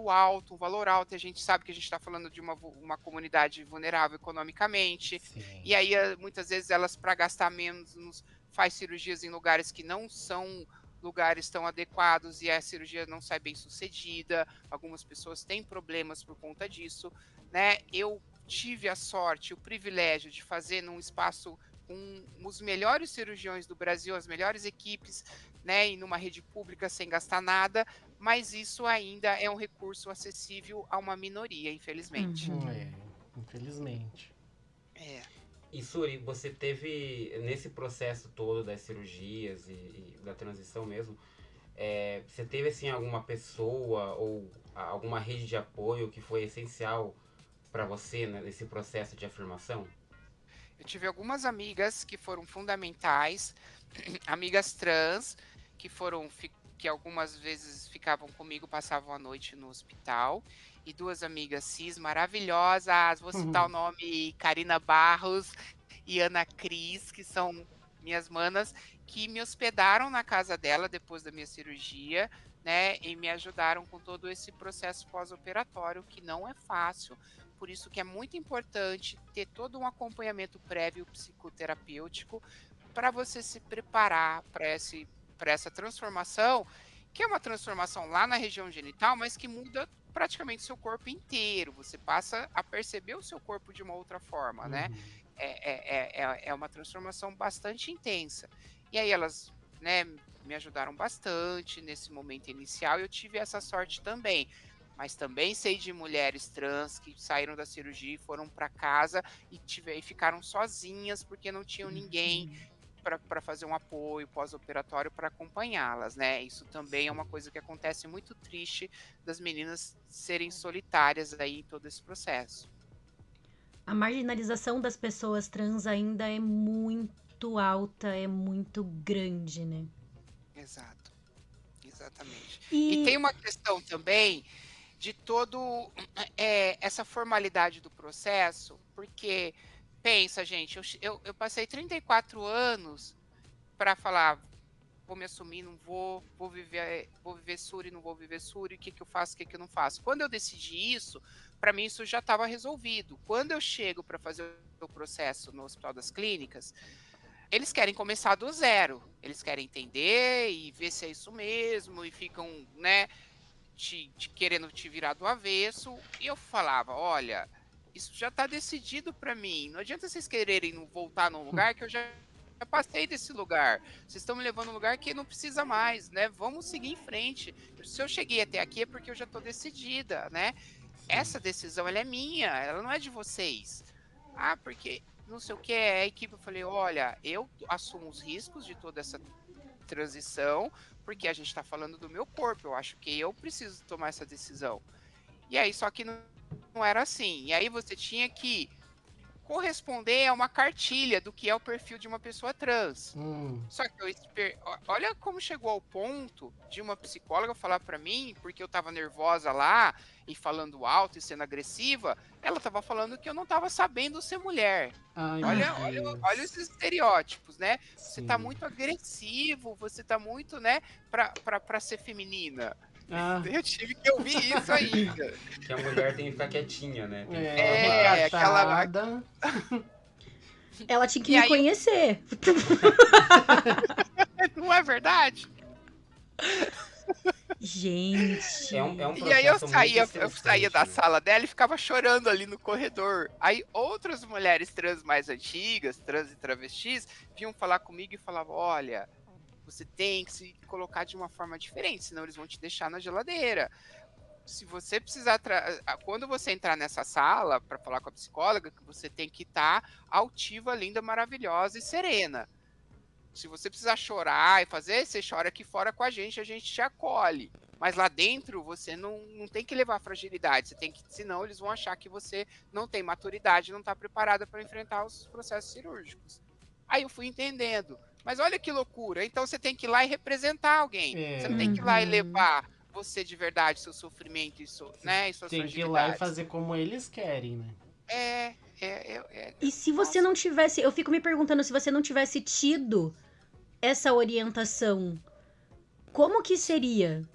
alto, um valor alto, e a gente sabe que a gente está falando de uma comunidade vulnerável economicamente, Sim. e aí muitas vezes elas, para gastar menos, faz cirurgias em lugares que não são lugares tão adequados e a cirurgia não sai bem sucedida, algumas pessoas têm problemas por conta disso, né? Eu tive a sorte, o privilégio de fazer num espaço com os melhores cirurgiões do Brasil, as melhores equipes, né, e numa rede pública sem gastar nada, mas isso ainda é um recurso acessível a uma minoria, infelizmente. Uhum. É, infelizmente. É. E Suri, você teve, nesse processo todo das cirurgias e da transição mesmo, você teve assim alguma pessoa ou alguma rede de apoio que foi essencial para você, né, nesse processo de afirmação? Eu tive algumas amigas que foram fundamentais, amigas trans, que algumas vezes ficavam comigo, passavam a noite no hospital, e duas amigas cis maravilhosas, vou citar o nome, Karina Barros e Ana Cris, que são minhas manas, que me hospedaram na casa dela depois da minha cirurgia, né, e me ajudaram com todo esse processo pós-operatório, que não é fácil, por isso que é muito importante ter todo um acompanhamento prévio psicoterapêutico para você se preparar para essa transformação, que é uma transformação lá na região genital, mas que muda praticamente seu corpo inteiro. Você passa a perceber o seu corpo de uma outra forma, né? Uhum. É uma transformação bastante intensa. E aí elas, né, me ajudaram bastante nesse momento inicial e eu tive essa sorte também. Mas também sei de mulheres trans que saíram da cirurgia e foram para casa e ficaram sozinhas porque não tinham ninguém para fazer um apoio pós-operatório para acompanhá-las, né? Isso também é Sim. uma coisa que acontece muito triste das meninas serem solitárias aí em todo esse processo. A marginalização das pessoas trans ainda é muito alta, é muito grande, né? Exato, exatamente. E tem uma questão também de essa formalidade do processo, porque pensa, gente, eu passei 34 anos para falar, vou me assumir, não vou viver Suri, não vou viver Suri, o que eu faço, o que eu não faço. Quando eu decidi isso, para mim isso já estava resolvido. Quando eu chego para fazer o processo no Hospital das Clínicas, eles querem começar do zero. Eles querem entender e ver se é isso mesmo, e ficam, né, querendo te virar do avesso. E eu falava, olha, isso já está decidido para mim. Não adianta vocês quererem voltar num lugar que eu já passei desse lugar. Vocês estão me levando a um lugar que não precisa mais, né? Vamos seguir em frente. Se eu cheguei até aqui é porque eu já estou decidida, né? Essa decisão, ela é minha, ela não é de vocês. Ah, porque não sei o que é a equipe. Eu falei, olha, eu assumo os riscos de toda essa transição, porque a gente está falando do meu corpo. Eu acho que eu preciso tomar essa decisão. E aí, só que não era assim. E aí você tinha que corresponder a uma cartilha do que é o perfil de uma pessoa trans. Só que olha como chegou ao ponto de uma psicóloga falar para mim, porque eu tava nervosa lá e falando alto e sendo agressiva, ela tava falando que eu não tava sabendo ser mulher. Ai, Olha esses estereótipos, né? Você Sim. tá muito agressivo, você tá muito, né, pra ser feminina. Eu tive que ouvir isso ainda. Que a mulher tem que ficar quietinha, né? Recatada. Ela tinha que me conhecer. Não é verdade? Gente. É um E aí eu processo muito saía da estressante. sala dela e ficava chorando ali no corredor. Aí outras mulheres trans mais antigas, trans e travestis, vinham falar comigo e falavam, olha, você tem que se colocar de uma forma diferente, senão eles vão te deixar na geladeira. Se você precisar, quando você entrar nessa sala para falar com a psicóloga, você tem que estar altiva, linda, maravilhosa e serena. Se você precisar chorar e fazer, você chora aqui fora com a gente te acolhe. Mas lá dentro você não tem que levar fragilidade, você tem que, senão eles vão achar que você não tem maturidade, não está preparada para enfrentar os processos cirúrgicos. Aí eu fui entendendo. Mas olha que loucura. Então você tem que ir lá e representar alguém. Você não tem que ir lá e levar você de verdade, seu sofrimento e, né, e suas Tem que ir fragilidades. lá e fazer como eles querem, né? E se você não tivesse... Eu fico me perguntando, se você não tivesse tido essa orientação, como que seria?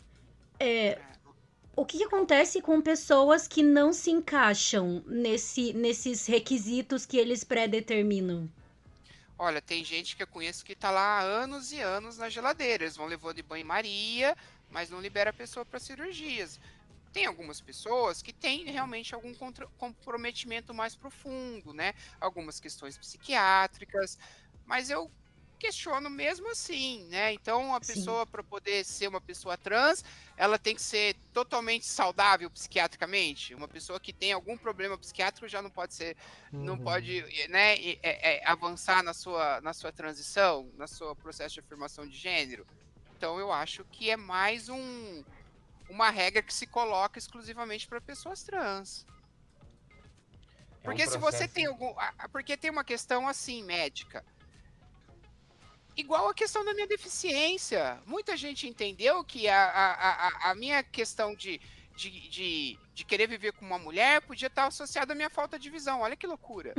O que acontece com pessoas que não se encaixam nesses requisitos que eles pré-determinam? Olha, tem gente que eu conheço que tá lá há anos e anos na geladeira. Eles vão levando de banho-maria, mas não libera a pessoa para cirurgias. Tem algumas pessoas que têm realmente algum comprometimento mais profundo, né? Algumas questões psiquiátricas, mas eu questiono mesmo assim, né? Então, a pessoa, para poder ser uma pessoa trans, ela tem que ser totalmente saudável psiquiatricamente. Uma pessoa que tem algum problema psiquiátrico já não pode ser, não pode, né, avançar na sua transição, no seu processo de afirmação de gênero. Então, eu acho que é mais uma regra que se coloca exclusivamente para pessoas trans. Porque se você tem porque tem uma questão assim, médica. Igual a questão da minha deficiência. Muita gente entendeu que a minha questão de querer viver com uma mulher podia estar associada à minha falta de visão. Olha que loucura.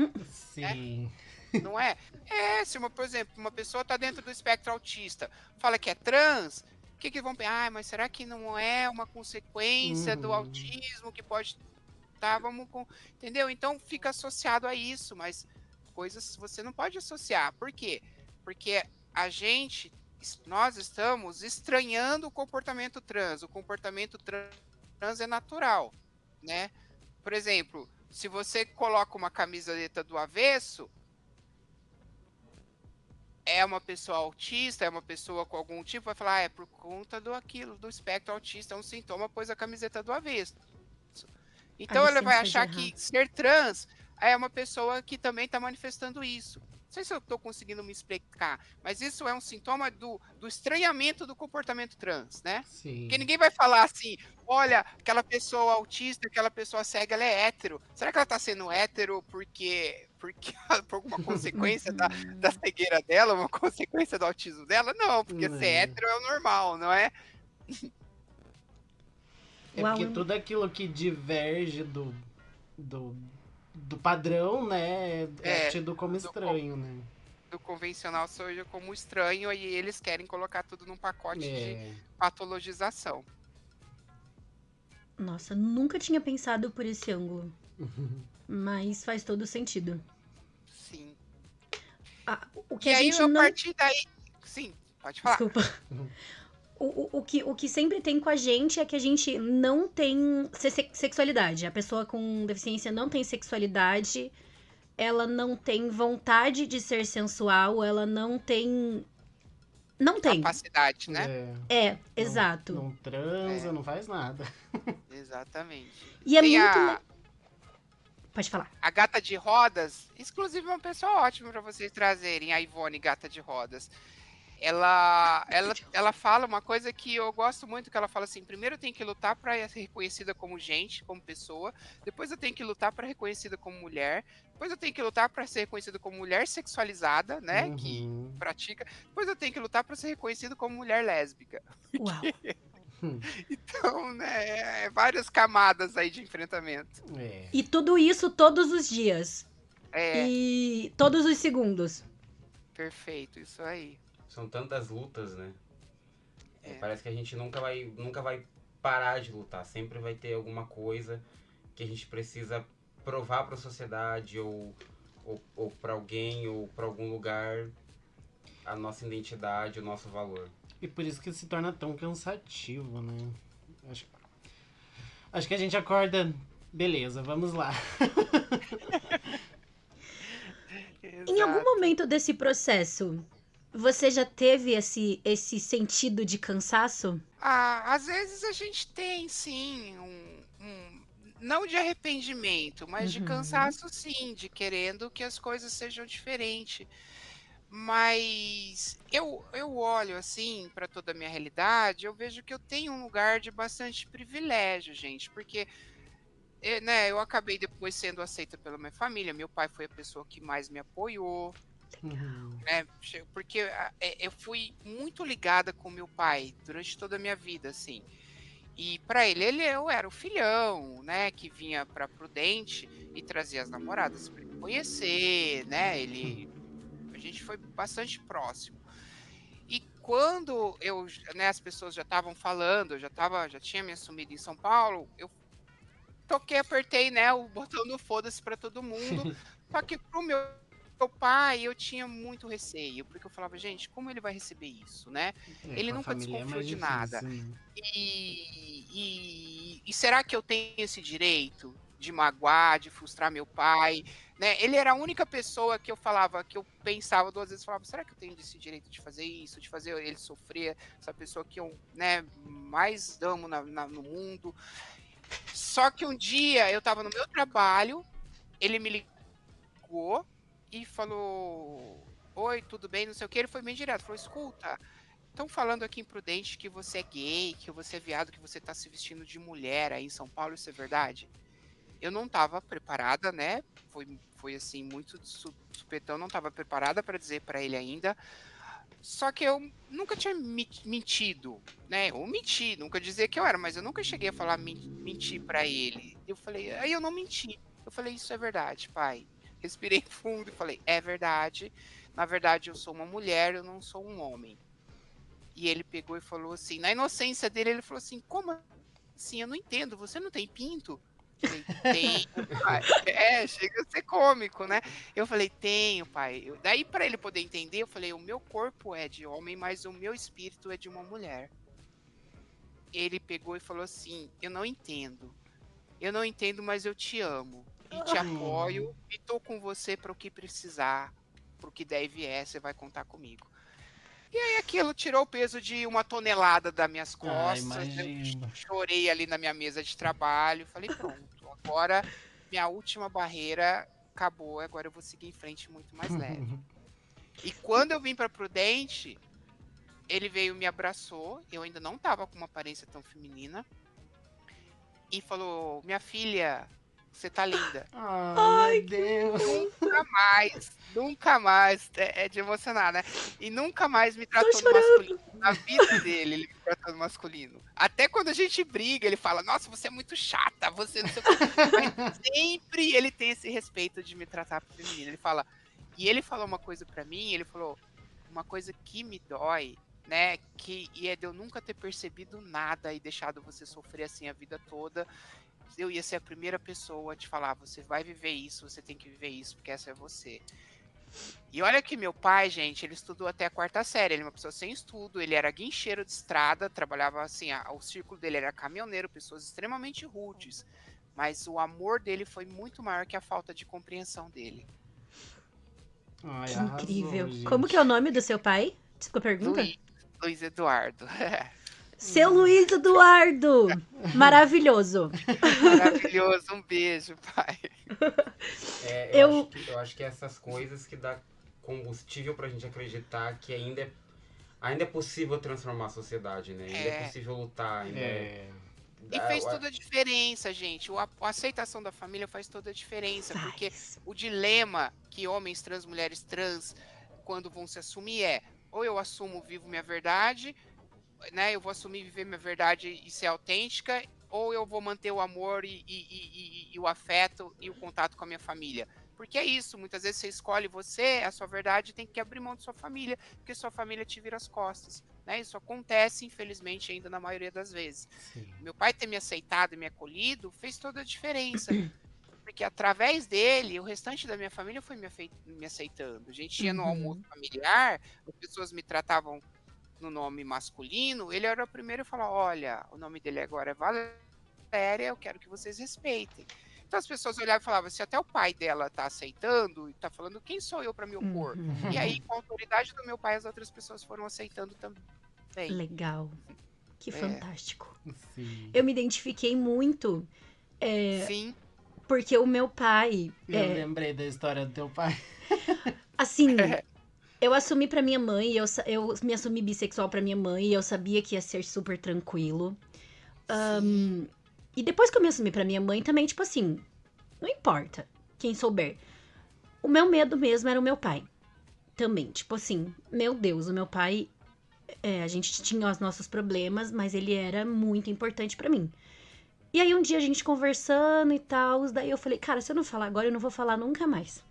Sim. Não é? Se, por exemplo, uma pessoa está dentro do espectro autista, fala que é trans, o que vão pensar? Mas será que não é uma consequência do autismo que pode estar? Entendeu? Então fica associado a isso, mas coisas você não pode associar. Por quê? Porque nós estamos estranhando o comportamento trans. O comportamento trans é natural, né? Por exemplo, se você coloca uma camiseta do avesso, é uma pessoa autista, é uma pessoa com algum tipo, vai falar, é por conta do espectro autista, é um sintoma, pôs a camiseta do avesso. Então ela vai achar que ser trans é uma pessoa que também está manifestando isso. Não sei se eu estou conseguindo me explicar, mas isso é um sintoma do estranhamento do comportamento trans, né? Sim. Porque ninguém vai falar assim, olha, aquela pessoa autista, aquela pessoa cega, ela é hétero. Será que ela está sendo hétero porque por alguma consequência da cegueira dela, uma consequência do autismo dela? Não, porque ser hétero é o normal, não é? É porque tudo aquilo que diverge do padrão, né, é tido como estranho, né? Do convencional seja como estranho, e eles querem colocar tudo num pacote de patologização. Nossa, nunca tinha pensado por esse ângulo. Mas faz todo sentido. Sim. O que e a aí, gente a não... partir daí... Sim, pode falar. Desculpa. O que sempre tem com a gente é que a gente não tem sexualidade. A pessoa com deficiência não tem sexualidade, ela não tem vontade de ser sensual, ela não tem... Não tem. Capacidade, né? Exato. Não transa, não faz nada. Exatamente. E é muito... Pode falar. A Gata de Rodas, inclusive uma pessoa ótima para vocês trazerem, a Ivone Gata de Rodas. Ela fala uma coisa que eu gosto muito, que ela fala assim, primeiro eu tenho que lutar para ser reconhecida como gente, como pessoa, depois eu tenho que lutar para ser reconhecida como mulher, depois eu tenho que lutar para ser reconhecida como mulher sexualizada, né, que pratica, depois eu tenho que lutar para ser reconhecida como mulher lésbica. Uau. Então, né, várias camadas aí de enfrentamento. E tudo isso todos os dias. E todos os segundos. Perfeito, isso aí. São tantas lutas, né? Parece que a gente nunca vai parar de lutar. Sempre vai ter alguma coisa que a gente precisa provar para a sociedade ou para alguém ou para algum lugar a nossa identidade, o nosso valor. E por isso que se torna tão cansativo, né? Acho que a gente acorda... Beleza, vamos lá. Em algum momento desse processo, você já teve esse sentido de cansaço? Às vezes a gente tem, sim, não de arrependimento, mas de cansaço, sim, de querendo que as coisas sejam diferentes. Mas eu olho assim para toda a minha realidade, eu vejo que eu tenho um lugar de bastante privilégio, gente, porque né, eu acabei depois sendo aceita pela minha família, meu pai foi a pessoa que mais me apoiou, né, porque eu fui muito ligada com meu pai durante toda a minha vida, assim. E para ele eu era o filhão, né, que vinha para Prudente e trazia as namoradas para ele conhecer, né? A gente foi bastante próximo. E quando né, as pessoas já estavam falando, eu já tinha me assumido em São Paulo, eu apertei, né, o botão do foda-se para todo mundo. Só que pro meu pai eu tinha muito receio, porque eu falava, gente, como ele vai receber isso, né? Ele nunca desconfiou de nada. Né? E será que eu tenho esse direito de magoar, de frustrar meu pai? Né? Ele era a única pessoa que eu falava, que eu pensava 2 vezes, falava, será que eu tenho esse direito de fazer isso, de fazer ele sofrer, essa pessoa que eu, né, mais amo no mundo? Só que um dia eu tava no meu trabalho, ele me ligou e falou, oi, tudo bem, não sei o que, ele foi bem direto, falou, escuta, estão falando aqui em Prudente que você é gay, que você é viado, que você tá se vestindo de mulher aí em São Paulo, isso é verdade? Eu não tava preparada, né, foi assim, muito de supetão, não tava preparada para dizer para ele ainda, só que eu nunca tinha mentido, né? Eu menti, nunca dizer que eu era, mas eu nunca cheguei a falar mentir para ele. Eu falei, aí eu não menti. Eu falei, isso é verdade, pai. Respirei fundo e falei, é verdade. Na verdade, eu sou uma mulher, eu não sou um homem. E ele pegou e falou assim, na inocência dele, ele falou assim, como assim? Eu não entendo, você não tem pinto? Falei, tenho, pai. Chega a ser cômico, né? Eu falei, tenho, pai. Daí, para ele poder entender, eu falei, o meu corpo é de homem, mas o meu espírito é de uma mulher. Ele pegou e falou assim, eu não entendo, mas eu te amo e te apoio e tô com você para o que precisar, para o que der e vier, você vai contar comigo. E aí aquilo tirou o peso de 1 tonelada das minhas costas, eu chorei ali na minha mesa de trabalho, falei, pronto, agora minha última barreira acabou, agora eu vou seguir em frente muito mais leve. E quando eu vim pra Prudente, ele veio, me abraçou, eu ainda não tava com uma aparência tão feminina, e falou: minha filha, você tá linda. Ai, meu Deus. Nunca mais, é de emocionar, né? E nunca mais me Tô tratou no chorando. masculino. Na vida dele, ele me tratou no masculino. Até quando a gente briga, ele fala: nossa, você é muito chata, você não sei o quê. Mas sempre ele tem esse respeito de me tratar feminino. Ele fala, e ele falou uma coisa pra mim, ele falou uma coisa que me dói, né? E é de eu nunca ter percebido nada e deixado você sofrer assim a vida toda. Eu ia ser a primeira pessoa a te falar: você vai viver isso, você tem que viver isso, porque essa é você. E olha que meu pai, gente, ele estudou até a 4ª série, ele é uma pessoa sem estudo, ele era guincheiro de estrada, trabalhava assim, o círculo dele era caminhoneiro, pessoas extremamente rudes, mas o amor dele foi muito maior que a falta de compreensão dele. Ai, Que arrasou, incrível. gente. Como que é o nome do seu pai? Desculpa a pergunta. Luiz Eduardo. Seu Luiz Eduardo! Maravilhoso. Maravilhoso, um beijo, pai. Eu- Eu acho que essas coisas que dá combustível pra gente acreditar que ainda é possível transformar a sociedade, né? Ainda é possível lutar, ainda E fez toda a diferença, gente. A aceitação da família faz toda a diferença, porque o dilema que homens trans, mulheres trans, quando vão se assumir ou eu assumo, vivo minha verdade, né? Eu vou assumir, viver minha verdade e ser autêntica, ou eu vou manter o amor e o afeto e o contato com a minha família. Porque é isso, muitas vezes você escolhe você, a sua verdade, tem que abrir mão de sua família, porque sua família te vira as costas, né? Isso acontece, infelizmente, ainda na maioria das vezes. Sim. Meu pai ter me aceitado e me acolhido fez toda a diferença, porque através dele, o restante da minha família foi me aceitando. A gente ia no almoço familiar, as pessoas me tratavam no nome masculino, ele era o primeiro a falar: olha, o nome dele agora é Valéria, eu quero que vocês respeitem. Então as pessoas olhavam e falavam: se até o pai dela tá aceitando e tá falando, quem sou eu para me opor? E aí, com a autoridade do meu pai, as outras pessoas foram aceitando também. Legal. Que fantástico. Sim. Eu me identifiquei muito, Sim, porque o meu pai, Eu lembrei da história do teu pai. assim, eu assumi pra minha mãe, eu me assumi bissexual pra minha mãe, e eu sabia que ia ser super tranquilo. E depois que eu me assumi pra minha mãe, também, tipo assim, não importa quem souber. O meu medo mesmo era o meu pai. Também, tipo assim, meu Deus, o meu pai, a gente tinha os nossos problemas, mas ele era muito importante pra mim. E aí um dia a gente conversando e tal, daí eu falei, cara, se eu não falar agora, eu não vou falar nunca mais.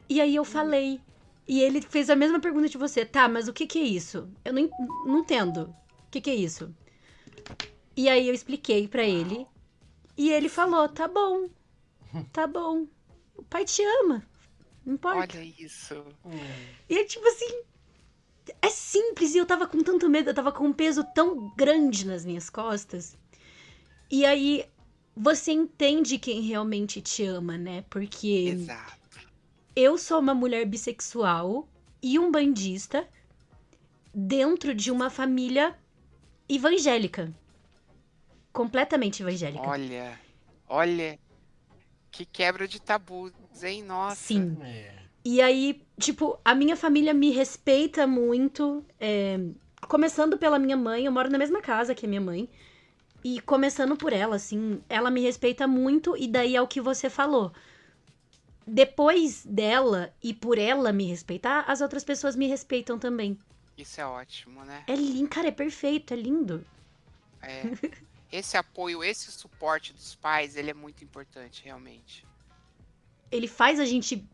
E aí eu falei. E ele fez a mesma pergunta de você, tá, mas o que que é isso? Eu não entendo. O que que é isso? E aí eu expliquei pra ele. E ele falou, tá bom. Tá bom. O pai te ama. Não importa. olha isso. E é tipo assim, é simples. E eu tava com tanto medo, eu tava com um peso tão grande nas minhas costas. E aí você entende quem realmente te ama, né? Porque Exato. eu sou uma mulher bissexual e umbandista dentro de uma família evangélica. Completamente evangélica. Olha, que quebra de tabus, hein? Nossa. Sim. E aí, tipo, a minha família me respeita muito. Começando pela minha mãe, eu moro na mesma casa que a minha mãe. E começando por ela, assim, ela me respeita muito. E daí é o que você falou. Depois dela e por ela me respeitar, as outras pessoas me respeitam também. Isso é ótimo, né? É lindo, cara, é perfeito, é lindo. Esse apoio, esse suporte dos pais, ele é muito importante, realmente. Ele faz a gente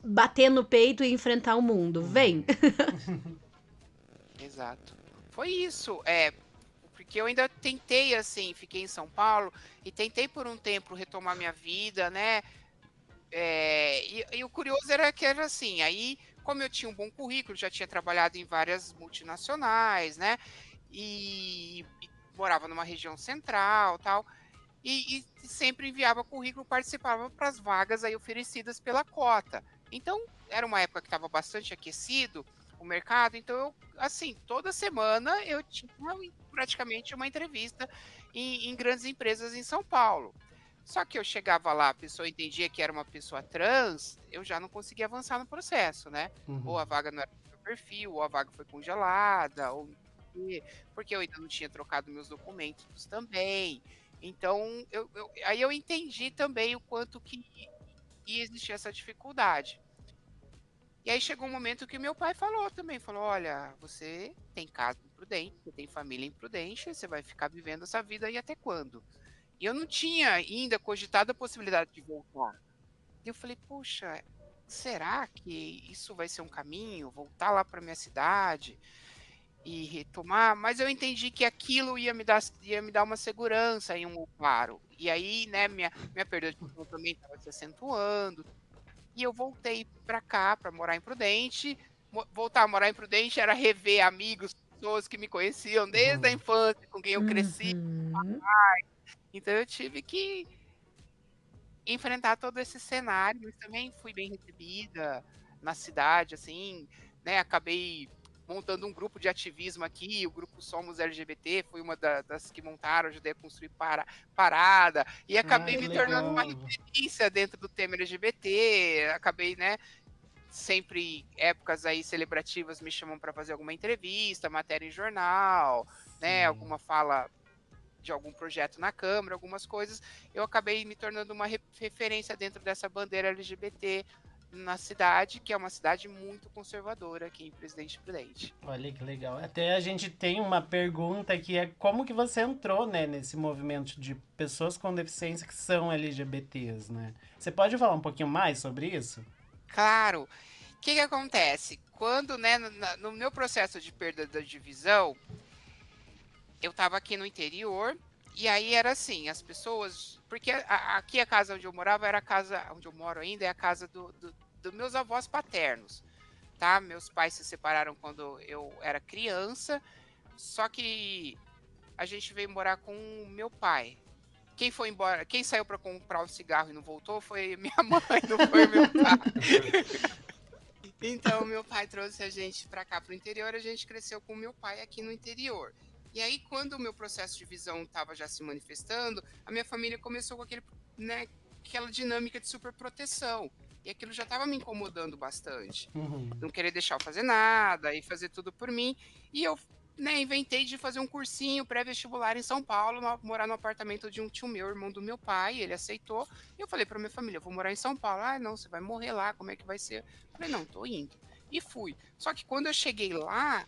bater no peito e enfrentar o mundo. Vem. Exato. Foi isso. Porque eu ainda tentei, assim, fiquei em São Paulo e tentei por um tempo retomar minha vida, né? E o curioso era que era assim, aí, como eu tinha um bom currículo, já tinha trabalhado em várias multinacionais, né? E morava numa região central, tal. E sempre enviava currículo, participava para as vagas aí oferecidas pela cota. Então, era uma época que estava bastante aquecido o mercado, então eu, assim, toda semana eu tinha praticamente uma entrevista em grandes empresas em São Paulo. Só que eu chegava lá, a pessoa entendia que era uma pessoa trans, eu já não conseguia avançar no processo, né? Ou a vaga não era do meu perfil, ou a vaga foi congelada, ou porque eu ainda não tinha trocado meus documentos também. Então, aí eu entendi também o quanto que ia existir essa dificuldade. E aí chegou um momento que meu pai falou também, falou, olha, você tem casa em Prudente, você tem família em Prudente, você vai ficar vivendo essa vida aí até quando? E eu não tinha ainda cogitado a possibilidade de voltar. E eu falei, puxa, será que isso vai ser um caminho? Voltar lá para minha cidade e retomar? Mas eu entendi que aquilo ia me dar uma segurança e um claro. E aí, né, minha perda de função também estava se acentuando. E eu voltei para cá, para morar em Prudente. Voltar a morar em Prudente era rever amigos, pessoas que me conheciam desde a infância, com quem eu cresci. Uhum. Então eu tive que enfrentar todo esse cenário, mas também fui bem recebida na cidade, assim, né? Acabei montando um grupo de ativismo aqui, o grupo Somos LGBT, fui uma das que montaram, ajudei a construir parada, e acabei que me tornando uma legal. referência dentro do tema LGBT, acabei, né? Sempre épocas aí celebrativas me chamam para fazer alguma entrevista, matéria em jornal, né? Sim. Alguma fala de algum projeto na Câmara, algumas coisas, eu acabei me tornando uma referência dentro dessa bandeira LGBT na cidade, que é uma cidade muito conservadora aqui em Presidente Prudente. Olha que legal. Até a gente tem uma pergunta que é como que você entrou, né, nesse movimento de pessoas com deficiência que são LGBTs, né? Você pode falar um pouquinho mais sobre isso? Claro. O que acontece? Quando, né, no meu processo de perda da divisão, eu estava aqui no interior, e aí era assim, as pessoas. Porque aqui a casa onde eu morava era a casa. Onde eu moro ainda é a casa dos meus avós paternos. Tá? Meus pais se separaram quando eu era criança, só que a gente veio morar com o meu pai. Quem foi embora, quem saiu para comprar um cigarro e não voltou foi minha mãe, não foi meu pai. Então, meu pai trouxe a gente para cá, para o interior, a gente cresceu com meu pai aqui no interior. E aí, quando o meu processo de visão estava já se manifestando, a minha família começou com aquela dinâmica de superproteção. E aquilo já estava me incomodando bastante. Não querer deixar eu fazer nada e fazer tudo por mim. E eu, né, inventei de fazer um cursinho pré-vestibular em São Paulo, morar no apartamento de um tio meu, irmão do meu pai, ele aceitou. E eu falei para minha família, eu vou morar em São Paulo. Ah, não, você vai morrer lá, como é que vai ser? Eu falei, não, tô indo. E fui. Só que quando eu cheguei lá,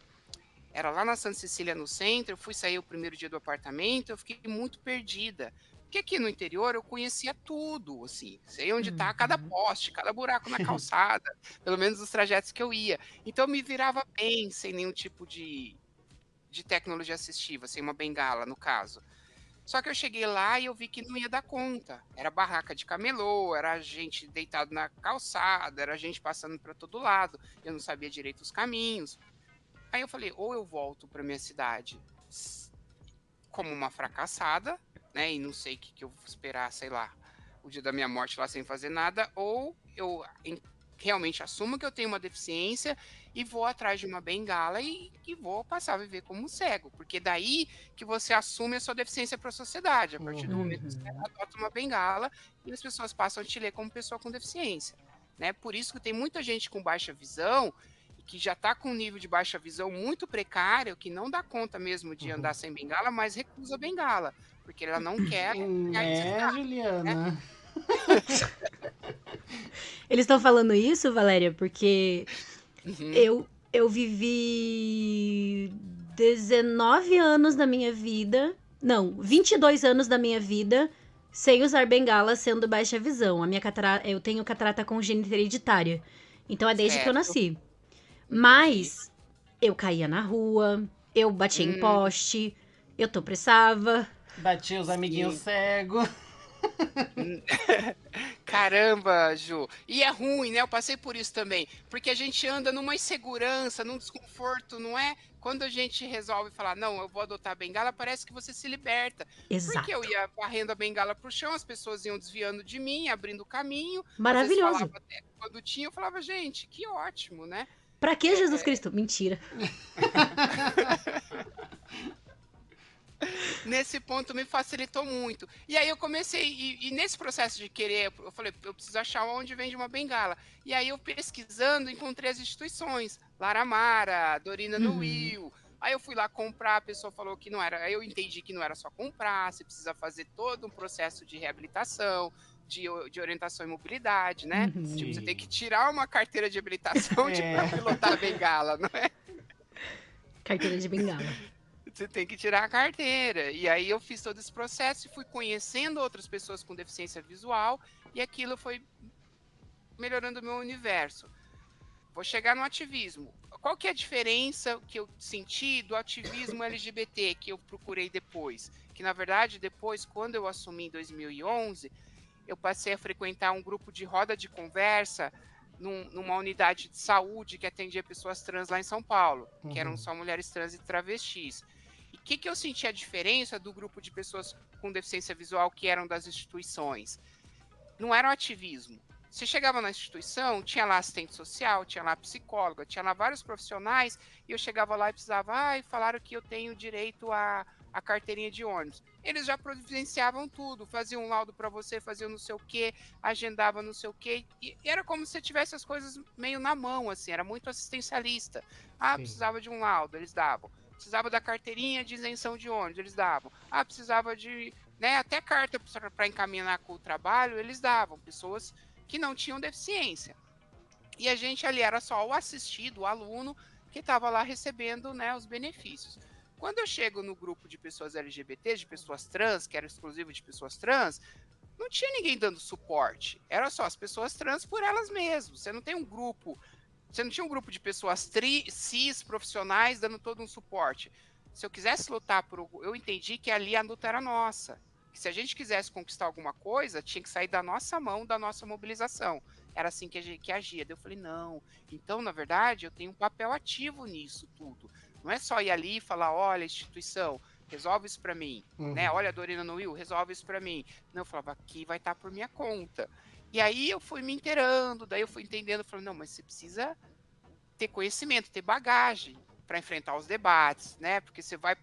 era lá na Santa Cecília, no centro, eu fui sair o primeiro dia do apartamento, eu fiquei muito perdida. Porque aqui no interior eu conhecia tudo, assim, sei onde está cada poste, cada buraco na calçada, pelo menos os trajetos que eu ia. Então eu me virava bem, sem nenhum tipo de tecnologia assistiva, sem uma bengala, no caso. Só que eu cheguei lá e eu vi que não ia dar conta. Era barraca de camelô, era gente deitado na calçada, era gente passando para todo lado. Eu não sabia direito os caminhos. Aí eu falei, ou eu volto para minha cidade como uma fracassada, né, e não sei o que eu vou esperar, sei lá, o dia da minha morte lá sem fazer nada, ou eu realmente assumo que eu tenho uma deficiência e vou atrás de uma bengala e vou passar a viver como cego, porque daí que você assume a sua deficiência para a sociedade, a partir do momento que você adota uma bengala e as pessoas passam a te ler como pessoa com deficiência, né? Por isso que tem muita gente com baixa visão que já está com um nível de baixa visão muito precário, que não dá conta mesmo de andar sem bengala, mas recusa a bengala, porque ela não quer Né, Juliana? Eles estão falando isso, Valéria, porque eu vivi 19 anos da minha vida, não, 22 anos da minha vida sem usar bengala, sendo baixa visão. Eu tenho catarata congênita hereditária, então é desde que eu nasci. Mas eu caía na rua, eu batia em poste, eu tropeçava. Batia os amiguinhos cegos. Caramba, Ju. E é ruim, né? Eu passei por isso também. Porque a gente anda numa insegurança, num desconforto, não é? Quando a gente resolve falar, não, eu vou adotar a bengala, parece que você se liberta. Exato. Porque eu ia varrendo a bengala pro chão, as pessoas iam desviando de mim, abrindo caminho. Maravilhoso. Às vezes falava até quando tinha, eu falava, gente, que ótimo, né? Pra que Jesus Cristo? Mentira. Nesse ponto me facilitou muito. E aí eu comecei, e nesse processo de querer, eu falei, eu preciso achar onde vende uma bengala. E aí eu pesquisando, encontrei as instituições, Laramara, Dorina no Uhum. Will. Aí eu fui lá comprar, a pessoa falou que não era. Aí eu entendi que não era só comprar, você precisa fazer todo um processo de reabilitação, de orientação e mobilidade, né? Uhum. Tipo, você tem que Sim. tirar uma carteira de habilitação para É. pilotar a bengala, não é? Carteira de bengala. Você tem que tirar a carteira. E aí eu fiz todo esse processo e fui conhecendo outras pessoas com deficiência visual e aquilo foi melhorando o meu universo. Vou chegar no ativismo. Qual que é a diferença que eu senti do ativismo LGBT que eu procurei depois? Que na verdade depois, quando eu assumi em 2011, eu passei a frequentar um grupo de roda de conversa numa unidade de saúde que atendia pessoas trans lá em São Paulo, que eram Uhum. só mulheres trans e travestis. E o que eu senti a diferença do grupo de pessoas com deficiência visual que eram das instituições? Não era um ativismo. Você chegava na instituição, tinha lá assistente social, tinha lá psicóloga, tinha lá vários profissionais, e eu chegava lá e precisava, falaram que eu tenho direito a carteirinha de ônibus. Eles já providenciavam tudo, faziam um laudo para você, faziam não sei o quê, agendava não sei o quê, e era como se você tivesse as coisas meio na mão, assim, era muito assistencialista. Sim. Precisava de um laudo, eles davam. Precisava da carteirinha de isenção de ônibus, eles davam. Precisava de, né, até carta para encaminhar com o trabalho, eles davam. Pessoas que não tinham deficiência. E a gente ali era só o assistido, o aluno, que estava lá recebendo, né, os benefícios. Quando eu chego no grupo de pessoas LGBT, de pessoas trans, que era exclusivo de pessoas trans, não tinha ninguém dando suporte. Era só as pessoas trans por elas mesmas. Você não tem um grupo, você não tinha um grupo de pessoas cis profissionais dando todo um suporte. Se eu quisesse lutar por, eu entendi que ali a luta era nossa. Que se a gente quisesse conquistar alguma coisa, tinha que sair da nossa mão, da nossa mobilização. Era assim que agia. Daí eu falei, não. Então, na verdade, eu tenho um papel ativo nisso tudo. Não é só ir ali e falar, olha, instituição, resolve isso para mim. Né? Uhum. Olha, a Dorina no Will, resolve isso para mim. Não, eu falava, aqui vai estar por minha conta. E aí eu fui me inteirando, daí eu fui entendendo, falando, não, mas você precisa ter conhecimento, ter bagagem para enfrentar os debates, né? Porque você vai,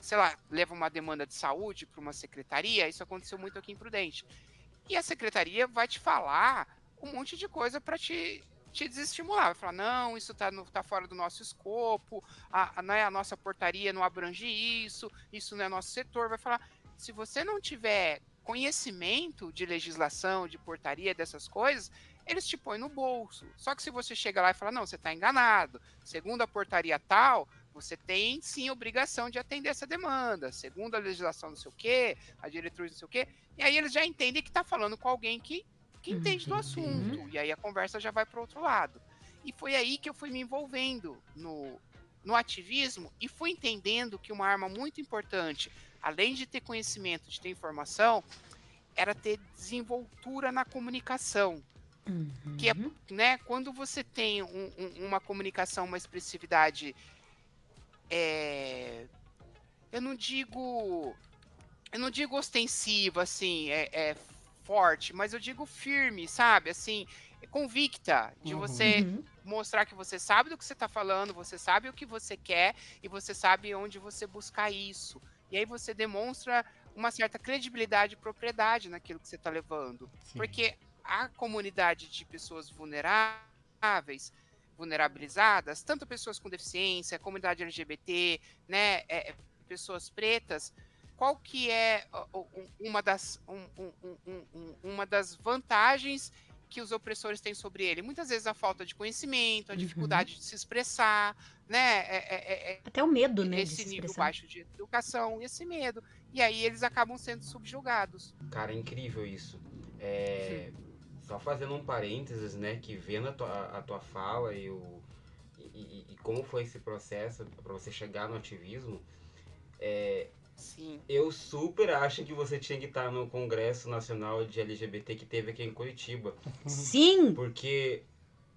sei lá, leva uma demanda de saúde para uma secretaria, isso aconteceu muito aqui em Prudente. E a secretaria vai te falar um monte de coisa para te desestimular. Vai falar, não, isso tá fora do nosso escopo, né, a nossa portaria não abrange isso não é nosso setor. Vai falar, se você não tiver conhecimento de legislação, de portaria, dessas coisas, eles te põem no bolso. Só que se você chega lá e fala, não, você está enganado, segundo a portaria tal, você tem sim obrigação de atender essa demanda, segundo a legislação não sei o quê, a diretriz não sei o quê, e aí eles já entendem que está falando com alguém que entende do Uhum. assunto, e aí a conversa já vai para o outro lado. E foi aí que eu fui me envolvendo no ativismo e fui entendendo que uma arma muito importante, além de ter conhecimento, de ter informação, era ter desenvoltura na comunicação. Que é, Uhum. né, quando você tem uma comunicação, uma expressividade, eu não digo ostensiva, assim, forte, mas eu digo firme, sabe? Assim, convicta, de Uhum. você Uhum. mostrar que você sabe do que você está falando, você sabe o que você quer e você sabe onde você buscar isso. E aí você demonstra uma certa credibilidade e propriedade naquilo que você está levando. Sim. Porque a comunidade de pessoas vulneráveis, vulnerabilizadas, tanto pessoas com deficiência, comunidade LGBT, né, pessoas pretas, qual que é uma das vantagens que os opressores têm sobre ele? Muitas vezes a falta de conhecimento, a Uhum. dificuldade de se expressar, né? Até o medo, né, de Esse se nível expressar. baixo de educação, esse medo. E aí eles acabam sendo subjugados. Cara, é incrível isso. É, só fazendo um parênteses, né, que vendo a tua fala e como foi esse processo para você chegar no ativismo, Sim. eu super acho que você tinha que estar no Congresso Nacional de LGBT que teve aqui em Curitiba, Sim! porque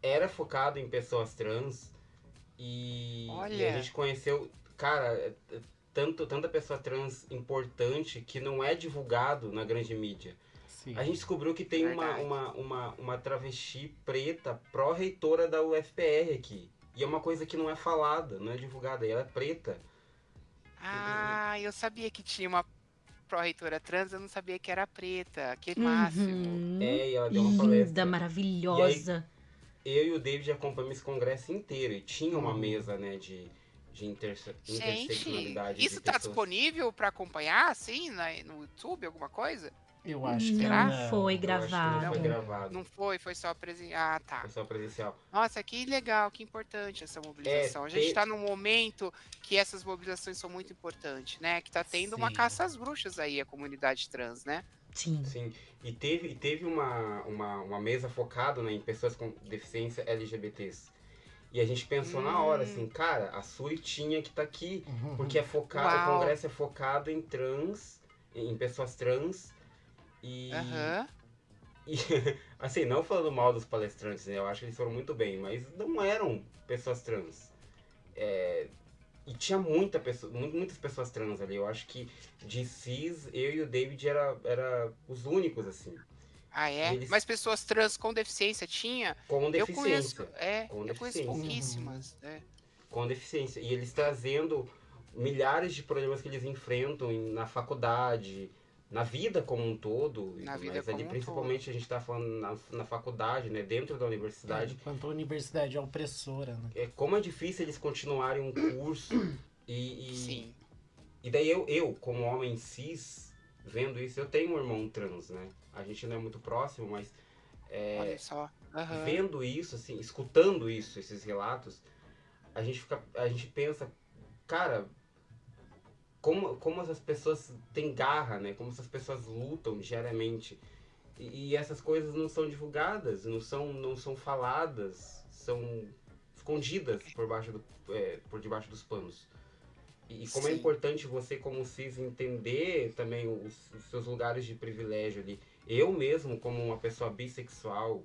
era focado em pessoas trans e a Olha, gente conheceu, cara, tanta pessoa trans importante que não é divulgado na grande mídia. Sim. A gente descobriu que tem verdade. uma travesti preta pró-reitora da UFPR aqui. E é uma coisa que não é falada, não é divulgada, e ela é preta. Ah, eu sabia que tinha uma pró-reitora trans, eu não sabia que era preta. Que máximo. Uhum. E ela deu uma Linda, palestra. E aí, maravilhosa. eu e o David acompanhamos esse congresso inteiro. E tinha uma Uhum. mesa, né, de Gente, interseccionalidade de isso tá pessoas. disponível pra acompanhar, assim, no YouTube, alguma coisa? Eu acho que Será? Não não. foi Eu acho que não foi gravado. gravado. Não foi, foi só presencial. Ah, tá. Foi só presencial. Nossa, que legal, que importante essa mobilização. A gente está num momento que essas mobilizações são muito importantes, né? Que tá tendo uma Sim. caça às bruxas aí, a comunidade trans, né? Sim. Sim, e teve uma mesa focada, né, em pessoas com deficiência LGBTs. E a gente pensou na hora, assim, cara, a Suri tinha que estar aqui, porque é focado, o Uau. congresso é focado em trans, em pessoas trans, e, Aham. e assim, não falando mal dos palestrantes, né, eu acho que eles foram muito bem, mas não eram pessoas trans. E tinha muitas pessoas trans ali. Eu acho que de cis, eu e o David era os únicos, assim. Ah, E é? eles Mas pessoas trans com deficiência tinha? com Eu conheço, deficiência. Com eu conheço deficiência. pouquíssimas. É. Com deficiência. E eles trazendo milhares de problemas que eles enfrentam na faculdade, na vida como um todo. Na vida Mas ali como um principalmente a gente tá falando na faculdade, né? Dentro da universidade. Enquanto a universidade é opressora, né? Como é difícil eles continuarem um curso. Sim. E daí eu, como homem cis, vendo isso, eu tenho um irmão trans, né? A gente não é muito próximo, mas Olha só. Aham. vendo isso, assim, escutando isso, esses relatos, a gente pensa, cara, como essas pessoas têm garra, né? Como essas pessoas lutam diariamente. E essas coisas não são divulgadas, não são faladas, são escondidas por debaixo dos panos. E como é Sim. importante você, como cis, entender também os seus lugares de privilégio ali. Eu mesmo, como uma pessoa bissexual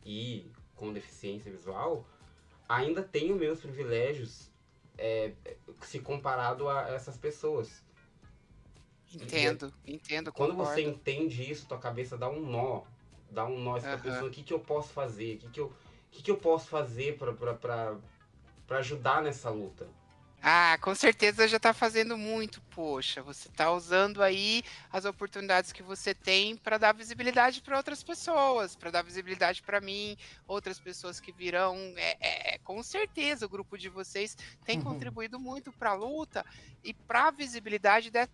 e com deficiência visual, ainda tenho meus privilégios se comparado a essas pessoas. Entendo, Quando você concordo. entende isso, tua cabeça dá um nó. Dá um nó, você tá Aham. pensando, o que que eu posso fazer? O que que eu posso fazer pra ajudar nessa luta? Ah, com certeza já está fazendo muito, poxa, você está usando aí as oportunidades que você tem para dar visibilidade para outras pessoas, para dar visibilidade para mim, outras pessoas que virão. Com certeza, o grupo de vocês tem contribuído muito para a luta e para a visibilidade dessa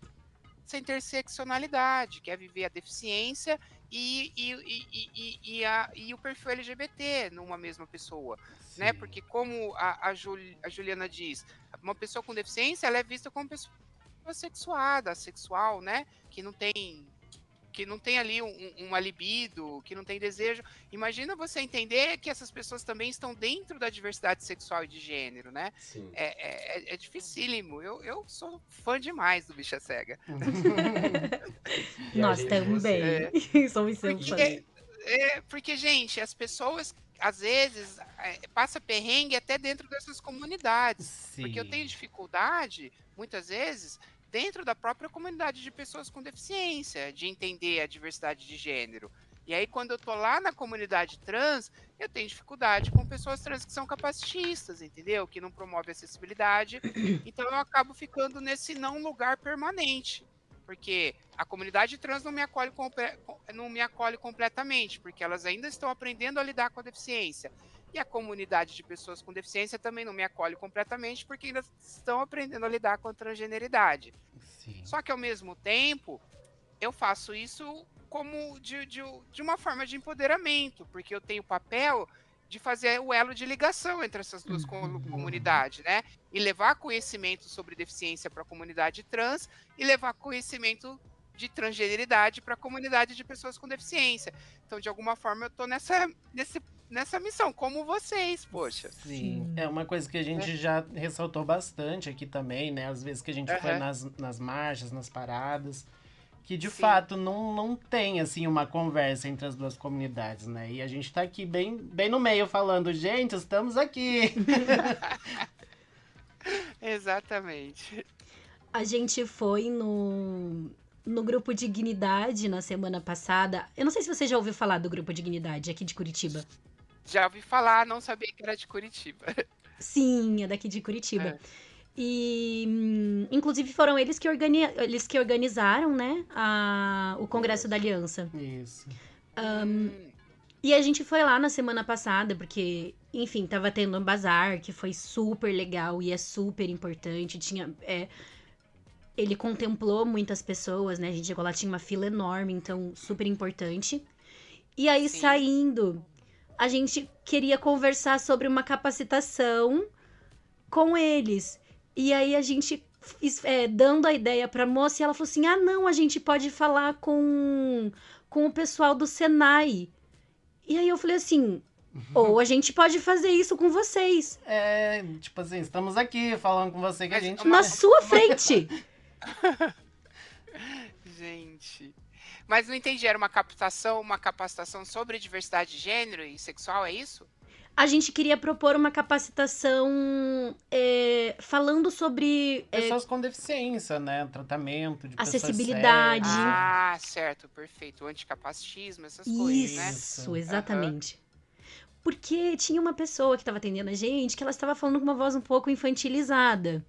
interseccionalidade, que é viver a deficiência e o perfil LGBT numa mesma pessoa, né? Sim. Porque como a Juliana diz, uma pessoa com deficiência ela é vista como pessoa sexuada, sexual, né? Que não tem ali uma libido, que não tem desejo. Imagina você entender que essas pessoas também estão dentro da diversidade sexual e de gênero, né? Sim. É dificílimo. Eu sou fã demais do Bicha Cega. E a Nós gente, também. Somos seus fãs. Porque, gente, as pessoas, às vezes, passa perrengue até dentro dessas comunidades. Porque eu Sim. tenho dificuldade, muitas vezes, dentro da própria comunidade de pessoas com deficiência, de entender a diversidade de gênero. E aí, quando eu tô lá na comunidade trans, eu tenho dificuldade com pessoas trans que são capacitistas, entendeu? Que não promovem acessibilidade. Então, eu acabo ficando nesse não lugar permanente. Porque a comunidade trans não me acolhe completamente, porque elas ainda estão aprendendo a lidar com a deficiência. E a comunidade de pessoas com deficiência também não me acolhe completamente, porque ainda estão aprendendo a lidar com a transgeneridade. Sim. Só que, ao mesmo tempo, eu faço isso como de uma forma de empoderamento, porque eu tenho o papel de fazer o elo de ligação entre essas duas comunidades, né? E levar conhecimento sobre deficiência para a comunidade trans e levar conhecimento de transgeneridade para a comunidade de pessoas com deficiência. Então, de alguma forma, eu estou nessa missão, como vocês, poxa. Sim, é uma coisa que a gente já ressaltou bastante aqui também, né? Às vezes que a gente foi nas marchas, nas paradas, que de fato não tem, assim, uma conversa entre as duas comunidades, né? E a gente tá aqui bem no meio falando, gente, estamos aqui! Exatamente. A gente foi no Grupo Dignidade na semana passada. Eu não sei se você já ouviu falar do Grupo Dignidade aqui de Curitiba. Já ouvi falar, não sabia que era de Curitiba. Sim, é daqui de Curitiba. E, inclusive, foram eles que organizaram, né, o Congresso da Aliança. Isso. E a gente foi lá na semana passada, porque, enfim, tava tendo um bazar que foi super legal e é super importante. Ele contemplou muitas pessoas, né? A gente chegou lá, tinha uma fila enorme, então super importante. E aí, Sim. saindo, a gente queria conversar sobre uma capacitação com eles. E aí, a gente, dando a ideia pra moça, e ela falou assim, não, a gente pode falar com o pessoal do Senai. E aí, eu falei assim, ou a gente pode fazer isso com vocês. Tipo assim, estamos aqui falando com você que a Mas gente... Na sua frente. Gente. Mas não entendi, era uma capacitação sobre diversidade de gênero e sexual, é isso? A gente queria propor uma capacitação falando sobre Pessoas com deficiência, né? Tratamento de acessibilidade. pessoas cegas. Ah, certo, perfeito. O anticapacitismo, essas coisas, né? Isso, exatamente. Porque tinha uma pessoa que estava atendendo a gente que ela estava falando com uma voz um pouco infantilizada.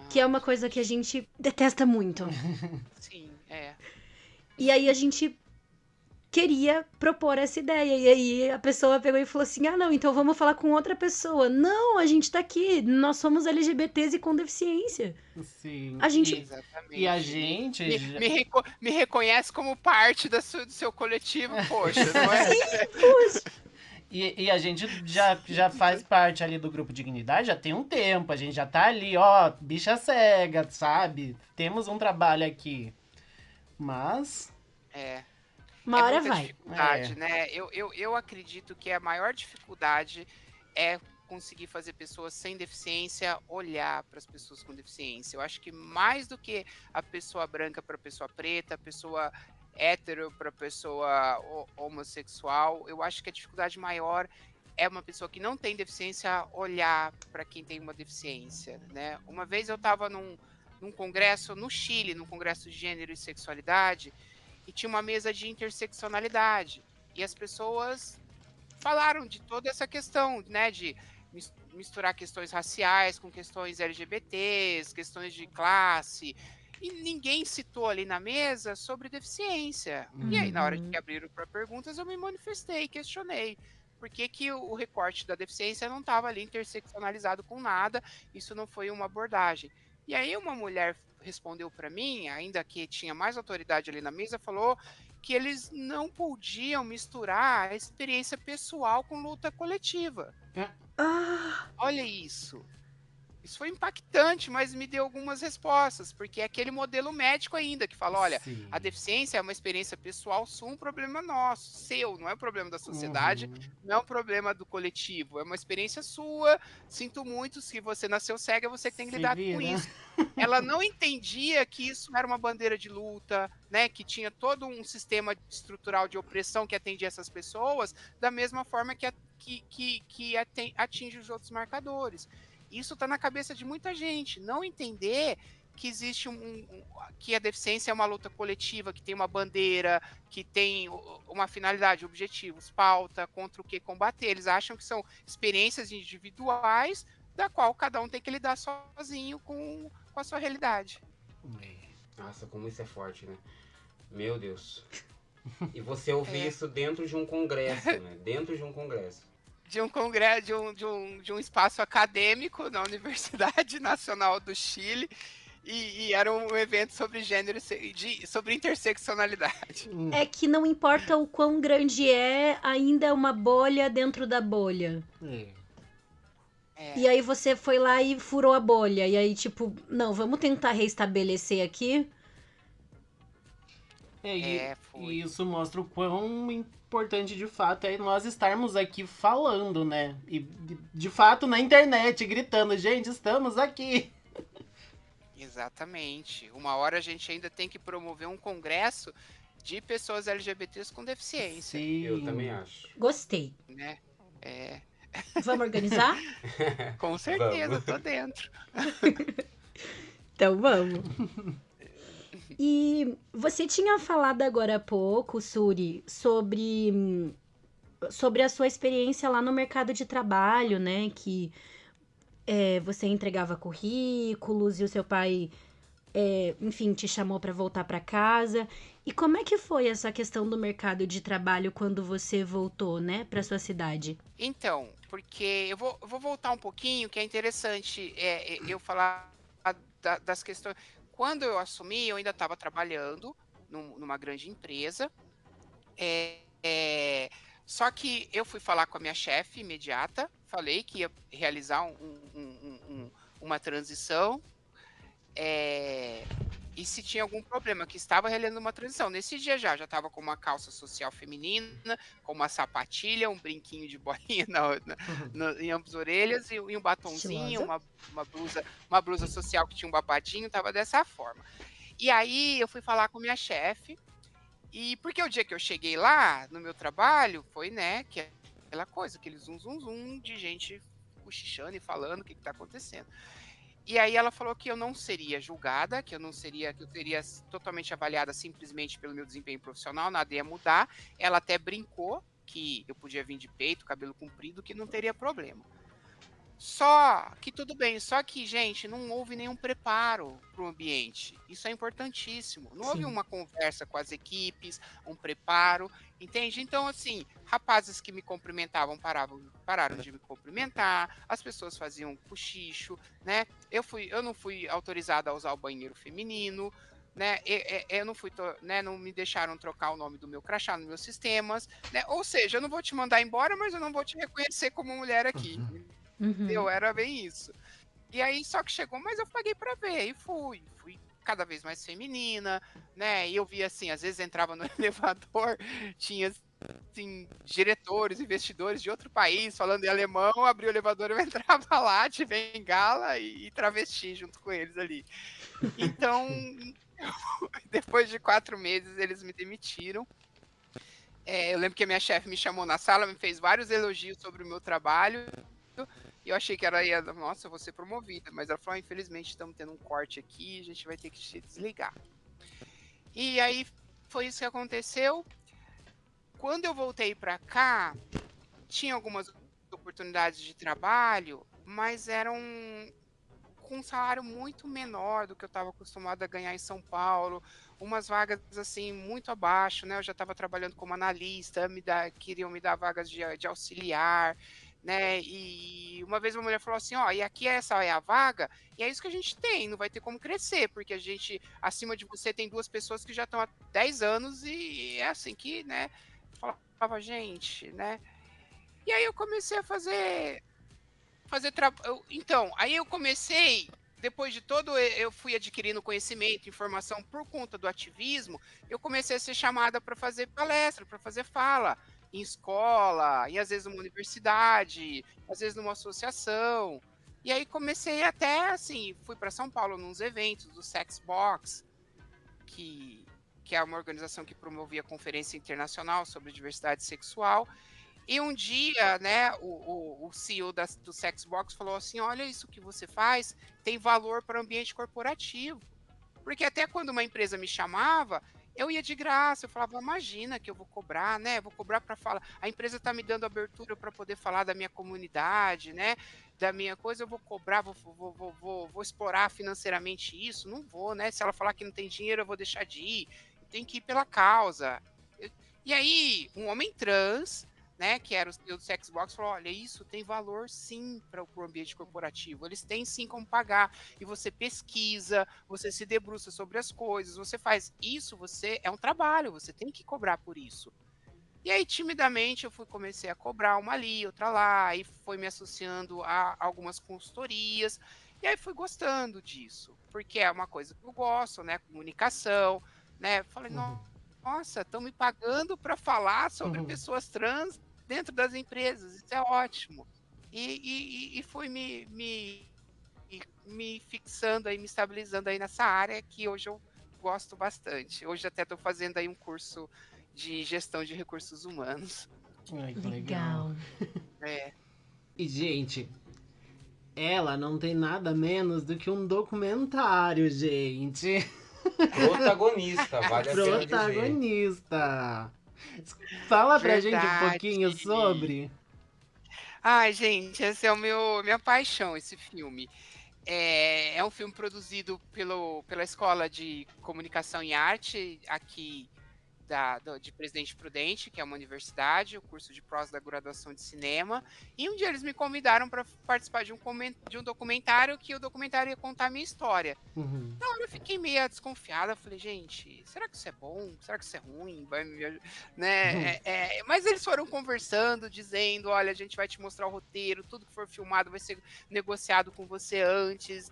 Que é uma coisa que a gente detesta muito. Sim, E aí a gente queria propor essa ideia. E aí a pessoa pegou e falou assim, não, então vamos falar com outra pessoa. Não, a gente tá aqui, nós somos LGBTs e com deficiência. Sim. A gente... Exatamente. E a gente... Me reconhece como parte do seu coletivo, poxa, não é? E a gente já faz parte ali do Grupo Dignidade, já tem um tempo. A gente já tá ali, ó, bicha cega, sabe? Temos um trabalho aqui. Mas... Uma hora muita vai. dificuldade, né? Eu acredito que a maior dificuldade é conseguir fazer pessoas sem deficiência olhar para as pessoas com deficiência. Eu acho que mais do que a pessoa branca para a pessoa preta, a pessoa hétero para a pessoa homossexual, eu acho que a dificuldade maior é uma pessoa que não tem deficiência olhar para quem tem uma deficiência, né? Uma vez eu estava num congresso no Chile, num congresso de gênero e sexualidade, e tinha uma mesa de interseccionalidade. E as pessoas falaram de toda essa questão, né, de misturar questões raciais com questões LGBTs, questões de classe, e ninguém citou ali na mesa sobre deficiência. E aí, na hora que abriram para perguntas, eu me manifestei, questionei. Por que o recorte da deficiência não estava ali interseccionalizado com nada? Isso não foi uma abordagem. E aí uma mulher respondeu para mim, ainda que tinha mais autoridade ali na mesa, falou que eles não podiam misturar a experiência pessoal com luta coletiva. Olha isso. Isso foi impactante, mas me deu algumas respostas, porque é aquele modelo médico ainda, que fala, olha, Sim. a deficiência é uma experiência pessoal sua, um problema nosso, seu, não é um problema da sociedade, não é um problema do coletivo, é uma experiência sua, sinto muito, se você nasceu cega, você que tem que lidar com isso. Ela não entendia que isso era uma bandeira de luta, né, que tinha todo um sistema estrutural de opressão que atendia essas pessoas, da mesma forma que atinge os outros marcadores. Isso está na cabeça de muita gente, não entender que existe que a deficiência é uma luta coletiva, que tem uma bandeira, que tem uma finalidade, objetivos, pauta, contra o que combater. Eles acham que são experiências individuais, da qual cada um tem que lidar sozinho com a sua realidade. Nossa, como isso é forte, né? Meu Deus. E você ouvir isso dentro de um congresso, né? Dentro de um congresso. De um congresso, de um espaço acadêmico na Universidade Nacional do Chile, e era um evento sobre gênero, sobre interseccionalidade. É que não importa o quão grande ainda é uma bolha dentro da bolha. E aí você foi lá e furou a bolha. E aí, tipo, não, vamos tentar reestabelecer aqui. E isso mostra o quão importante de fato é nós estarmos aqui falando, né? E de fato na internet, gritando, gente, estamos aqui. Exatamente. Uma hora a gente ainda tem que promover um congresso de pessoas LGBTs com deficiência. Sim. Eu também acho. Gostei. Né? Vamos organizar? Com certeza, tô dentro. Então vamos. E você tinha falado agora há pouco, Suri, sobre a sua experiência lá no mercado de trabalho, né? Que você entregava currículos e o seu pai, enfim, te chamou para voltar para casa. E como é que foi essa questão do mercado de trabalho quando você voltou, né, para sua cidade? Então, porque eu vou voltar um pouquinho, que é interessante eu falar das questões. Quando eu assumi, eu ainda estava trabalhando numa grande empresa. É, é, só que eu fui falar com a minha chefe imediata, falei que ia realizar uma transição, é, e se tinha algum problema, que estava realizando uma transição. Nesse dia já estava com uma calça social feminina, com uma sapatilha, um brinquinho de bolinha em ambas as orelhas e um batonzinho, Estilosa? uma blusa social que tinha um babadinho, estava dessa forma. E aí eu fui falar com minha chefe, e porque o dia que eu cheguei lá, no meu trabalho, foi, né, que é aquela coisa, aquele zum, zum, zum de gente cochichando e falando o que está acontecendo. E aí ela falou que eu não seria julgada, que eu seria totalmente avaliada simplesmente pelo meu desempenho profissional, nada ia mudar. Ela até brincou que eu podia vir de peito, cabelo comprido, que não teria problema. Só que tudo bem, só que, gente, não houve nenhum preparo para o ambiente. Isso é importantíssimo. Não houve Sim. uma conversa com as equipes, um preparo, entende? Então, assim, rapazes que me cumprimentavam pararam de me cumprimentar, as pessoas faziam cochicho, né? Eu não fui autorizada a usar o banheiro feminino, né? Eu não fui, né? Não me deixaram trocar o nome do meu crachá nos meus sistemas, né? Ou seja, eu não vou te mandar embora, mas eu não vou te reconhecer como mulher aqui. Uhum. Era bem isso. E aí, só que chegou, mas eu paguei pra ver, e fui cada vez mais feminina, né? E eu via assim, às vezes entrava no elevador, tinha assim, diretores, investidores de outro país falando em alemão, abri o elevador, eu entrava lá de bengala e travesti junto com eles ali. Então, depois de 4 meses, eles me demitiram. Eu lembro que a minha chefe me chamou na sala, me fez vários elogios sobre o meu trabalho. E eu achei que ela ia, nossa, eu vou ser promovida. Mas ela falou, infelizmente, estamos tendo um corte aqui, a gente vai ter que te desligar. E aí foi isso que aconteceu. Quando eu voltei para cá, tinha algumas oportunidades de trabalho, mas eram com um salário muito menor do que eu estava acostumada a ganhar em São Paulo, umas vagas assim muito abaixo, né? Eu já estava trabalhando como analista, queriam me dar vagas de auxiliar, né? E uma vez uma mulher falou assim, ó, e aqui essa é a vaga, e é isso que a gente tem, não vai ter como crescer, porque a gente, acima de você, tem 2 pessoas que já estão há 10 anos e é assim que, né? Falava, gente, né? E aí eu comecei a então, aí eu comecei, depois de todo, eu fui adquirindo conhecimento, informação por conta do ativismo, eu comecei a ser chamada para fazer palestra, para fazer fala em escola, e às vezes numa universidade, às vezes numa associação. E aí comecei até assim, fui para São Paulo nos eventos do Sex Box, que, que é uma organização que promovia conferência internacional sobre diversidade sexual. E um dia, né, o CEO do Sexbox falou assim: olha, isso que você faz tem valor para o ambiente corporativo. Porque até quando uma empresa me chamava, eu ia de graça, eu falava, imagina que eu vou cobrar, né? Vou cobrar para falar. A empresa está me dando abertura para poder falar da minha comunidade, né? Da minha coisa, eu vou cobrar, vou explorar financeiramente isso? Não vou, né? Se ela falar que não tem dinheiro, eu vou deixar de ir. Tem que ir pela causa. E aí, um homem trans, né, que era o CEO do Sexbox, falou: olha, isso tem valor sim para o ambiente corporativo, eles têm sim como pagar. E você pesquisa, você se debruça sobre as coisas, você faz isso, você é um trabalho, você tem que cobrar por isso. E aí, timidamente, comecei a cobrar uma ali, outra lá, e foi me associando a algumas consultorias, e aí fui gostando disso, porque é uma coisa que eu gosto, né, comunicação, né, falei, nossa, estão me pagando para falar sobre pessoas trans dentro das empresas, isso é ótimo. E fui me fixando aí, me estabilizando aí nessa área que hoje eu gosto bastante. Hoje até estou fazendo aí um curso de gestão de recursos humanos. Ai, que legal. É. E, gente, ela não tem nada menos do que um documentário, gente. Protagonista, vale a pena dizer. Protagonista. Fala pra gente um Verdade. pouquinho sobre. Ai, gente, esse é o minha paixão, esse filme. É um filme produzido pela Escola de Comunicação e Arte aqui de Presidente Prudente, que é uma universidade, o curso de pós da graduação de cinema. E um dia eles me convidaram para participar de um documentário, que o documentário ia contar a minha história. Uhum. Na hora eu fiquei meio desconfiada, falei, gente, será que isso é bom? Será que isso é ruim? Né? Mas eles foram conversando, dizendo, olha, a gente vai te mostrar o roteiro, tudo que for filmado vai ser negociado com você antes,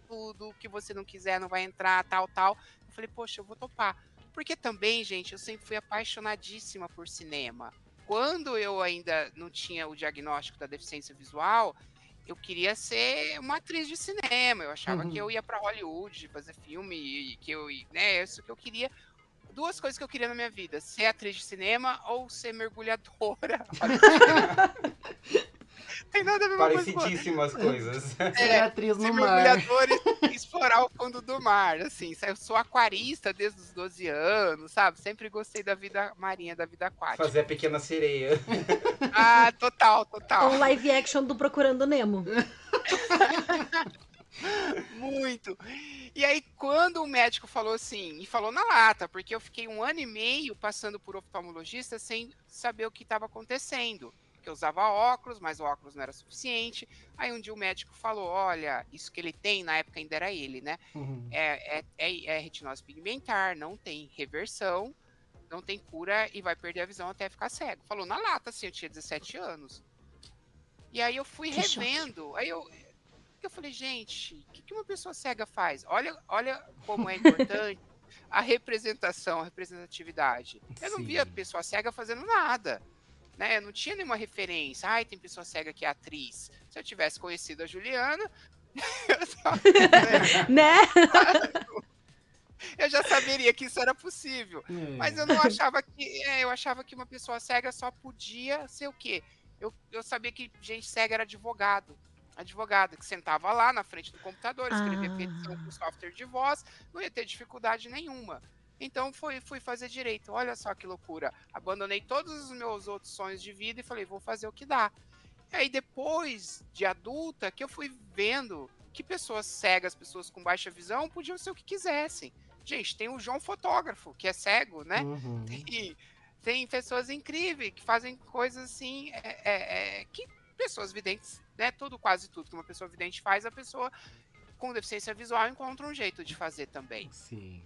tudo que você não quiser não vai entrar, tal, tal. Eu falei, poxa, eu vou topar. Porque também, gente, eu sempre fui apaixonadíssima por cinema. Quando eu ainda não tinha o diagnóstico da deficiência visual, eu queria ser uma atriz de cinema. Eu achava que eu ia para Hollywood fazer filme, e que eu, né, isso que eu queria. Duas coisas que eu queria na minha vida: ser atriz de cinema ou ser mergulhadora. Olha que diferente. Tem nada a ver uma coisa com a outra. Parecidíssimas coisas. Ser atriz Ser no mar. mergulhador e explorar o fundo do mar, assim. Eu sou aquarista desde os 12 anos, sabe? Sempre gostei da vida marinha, da vida aquática. Fazer a pequena sereia. Ah, total, total. Ou live action do Procurando Nemo. Muito. E aí, quando o médico falou assim, e falou na lata, porque eu fiquei 1 ano e meio passando por oftalmologista sem saber o que estava acontecendo. Porque eu usava óculos, mas o óculos não era suficiente. Aí um dia o médico falou, olha, isso que ele tem, na época ainda era ele, né? Uhum. É retinose pigmentar, não tem reversão, não tem cura e vai perder a visão até ficar cego. Falou na lata, assim, eu tinha 17 anos. E aí eu fui Que choque. revendo, aí eu falei, gente, o que uma pessoa cega faz? Olha como é importante a representação, a representatividade. Eu não via Sim. pessoa cega fazendo nada, né? Eu não tinha nenhuma referência. Ai, tem pessoa cega que é atriz. Se eu tivesse conhecido a Juliana, Né? eu já saberia que isso era possível. Mas eu não achava que. Eu achava que uma pessoa cega só podia ser o quê? Eu sabia que gente cega era advogado. Advogada que sentava lá na frente do computador, escrevia petição com software de voz, não ia ter dificuldade nenhuma. Então fui fazer direito. Olha só que loucura. Abandonei todos os meus outros sonhos de vida e falei, vou fazer o que dá. E aí depois de adulta que eu fui vendo que pessoas cegas, pessoas com baixa visão podiam ser o que quisessem. Gente, tem o João fotógrafo, que é cego, né? Uhum. Tem pessoas incríveis que fazem coisas assim, que pessoas videntes, né? Quase tudo que uma pessoa vidente faz, a pessoa com deficiência visual encontra um jeito de fazer também. Sim.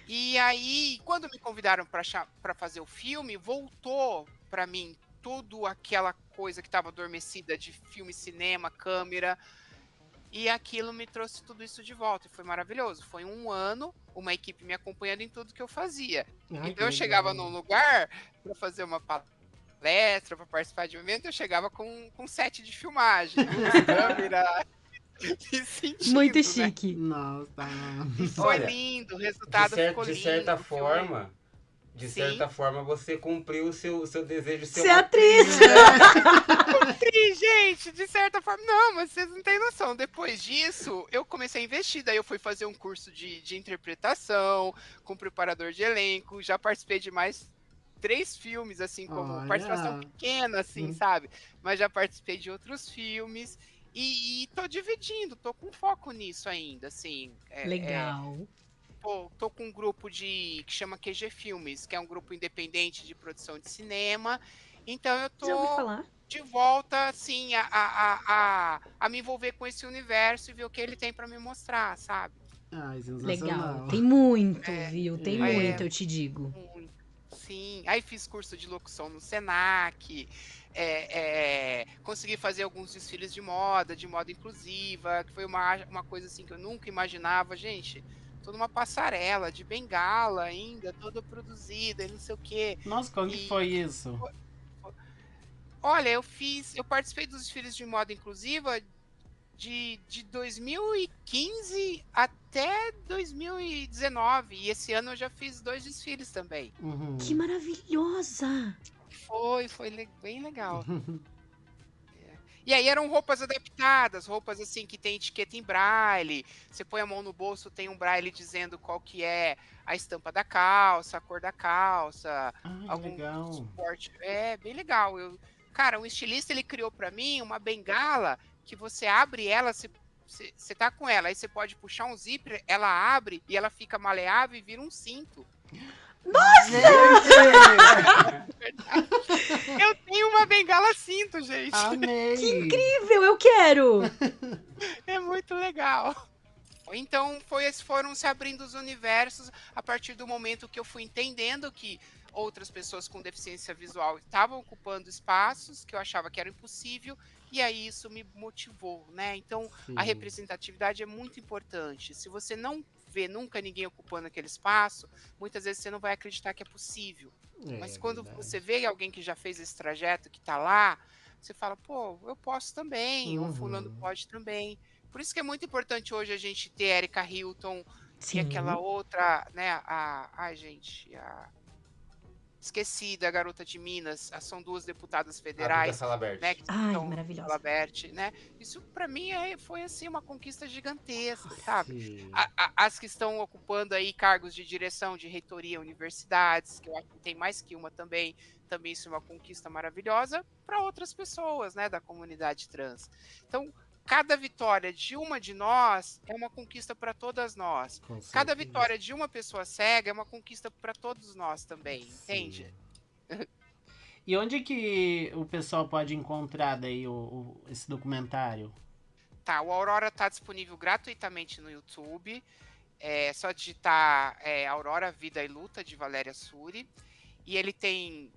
E aí, quando me convidaram para fazer o filme, voltou para mim tudo aquela coisa que estava adormecida de filme, cinema, câmera. E aquilo me trouxe tudo isso de volta. E foi maravilhoso. Foi 1 ano, uma equipe me acompanhando em tudo que eu fazia. Ai, Então eu que chegava legal. num lugar para fazer uma palestra, para participar de um evento, eu chegava com set de filmagem, luz, câmera, e sentindo, Muito né? chique. Nossa. E foi Olha, lindo, o resultado ficou de lindo. certa o filme- forma, de Sim. certa forma, você cumpriu o seu desejo de ser Ser uma atriz. Sim, gente, de certa forma. Não, mas vocês não têm noção. Depois disso, eu comecei a investir. Daí eu fui fazer um curso de interpretação, com preparador de elenco. Já participei de mais 3 filmes, assim, como Olha. participação pequena, assim, sabe? Mas já participei de outros filmes. E tô dividindo, tô com foco nisso ainda, assim. Legal. Tô com um grupo que chama QG Filmes, que é um grupo independente de produção de cinema. Então eu Já ouvi tô falar. de volta, assim, a me envolver com esse universo e ver o que ele tem para me mostrar, sabe? Ai, sensacional. Legal. Tem muito, viu? Tem É. muito, eu te digo. Muito. Sim. Aí fiz curso de locução no Senac, consegui fazer alguns desfiles de moda inclusiva, que foi uma coisa assim que eu nunca imaginava. Gente, toda uma passarela de bengala ainda, toda produzida e não sei o quê. Nossa, como que foi isso? Olha, eu participei dos desfiles de moda inclusiva de 2015 até 2019. E esse ano eu já fiz 2 desfiles também. Uhum. Que maravilhosa! Foi bem legal. E aí eram roupas adaptadas, roupas assim que tem etiqueta em braille. Você põe a mão no bolso, tem um braille dizendo qual que é a estampa da calça, a cor da calça, Ai, que algum legal. suporte. É bem legal. Cara, um estilista, ele criou pra mim uma bengala que você abre ela, você tá com ela, aí você pode puxar um zíper, ela abre e ela fica maleável e vira um cinto. Eu tenho uma bengala cinto, gente. Amei! Incrível, eu quero! É muito legal. Então, foram se abrindo os universos a partir do momento que eu fui entendendo que outras pessoas com deficiência visual estavam ocupando espaços que eu achava que era impossível, e aí isso me motivou, né? Então, a Sim. representatividade é muito importante. Se você não vê nunca ninguém ocupando aquele espaço, muitas vezes você não vai acreditar que é possível. Mas quando verdade. você vê alguém que já fez esse trajeto, que está lá, você fala, pô, eu posso também, ou fulano pode também. Por isso que é muito importante hoje a gente ter Erika Hilton e aquela outra, né, ai gente, esqueci da garota de Minas, são duas deputadas A Duda federais, Salabert. né, que Ai, são maravilhosa. Salabert, né? Isso para mim foi assim uma conquista gigantesca, sabe? Sim. As que estão ocupando aí cargos de direção de reitoria universidades, que eu acho que tem mais que uma também isso é uma conquista maravilhosa para outras pessoas, né, da comunidade trans. Então, cada vitória de uma de nós é uma conquista para todas nós. Com Cada certeza. vitória de uma pessoa cega é uma conquista para todos nós também, entende? Sim. E onde que o pessoal pode encontrar daí esse documentário? Tá, o Aurora tá disponível gratuitamente no YouTube. É só digitar Aurora, Vida e Luta, de Valéria Suri. E ele tem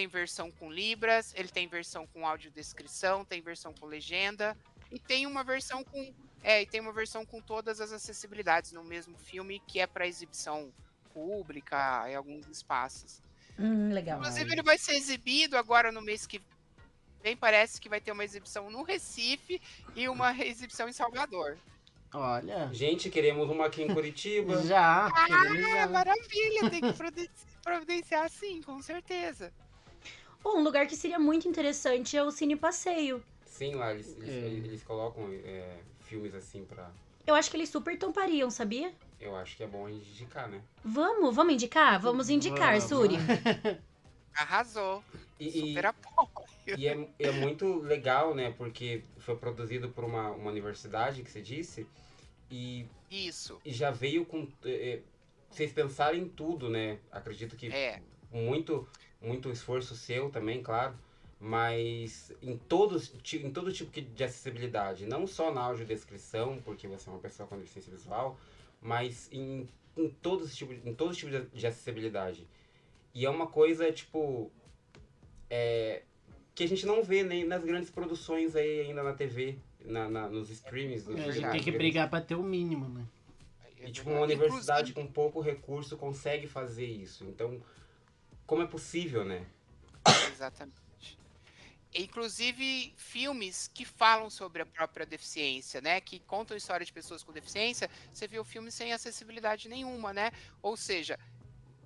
versão com libras, ele tem versão com audiodescrição, tem versão com legenda, e tem uma versão com todas as acessibilidades no mesmo filme, que é para exibição pública em alguns espaços. Legal. Inclusive, ele vai ser exibido agora no mês que vem, parece que vai ter uma exibição no Recife e uma exibição em Salvador. Olha, Gente, queremos uma aqui em Curitiba. já, queremos já. Maravilha, tem que providenciar sim, com certeza. Bom, um lugar que seria muito interessante é o Cine Passeio. Sim, lá eles colocam filmes assim pra... Eu acho que eles super tampariam, sabia? Eu acho que é bom a gente indicar, né? Vamos indicar? Vamos indicar, Vamos. Suri. Arrasou. E, Super apoio. e é muito legal, né? Porque foi produzido por uma universidade, que você disse, e Isso. já veio com... vocês pensaram em tudo, né? Acredito que muito esforço seu também, claro, mas em todo tipo de acessibilidade, não só na audiodescrição, porque você é uma pessoa com deficiência visual, mas em todos os tipos de acessibilidade. E é uma coisa, tipo, que a gente não vê nem nas grandes produções aí ainda na TV, nos streams. A gente tem que brigar pra ter o mínimo, né? E tipo, uma universidade com pouco recurso consegue fazer isso. Então, como é possível, né? Exatamente. Inclusive, filmes que falam sobre a própria deficiência, né? Que contam a história de pessoas com deficiência. Você vê o filme sem acessibilidade nenhuma, né? Ou seja,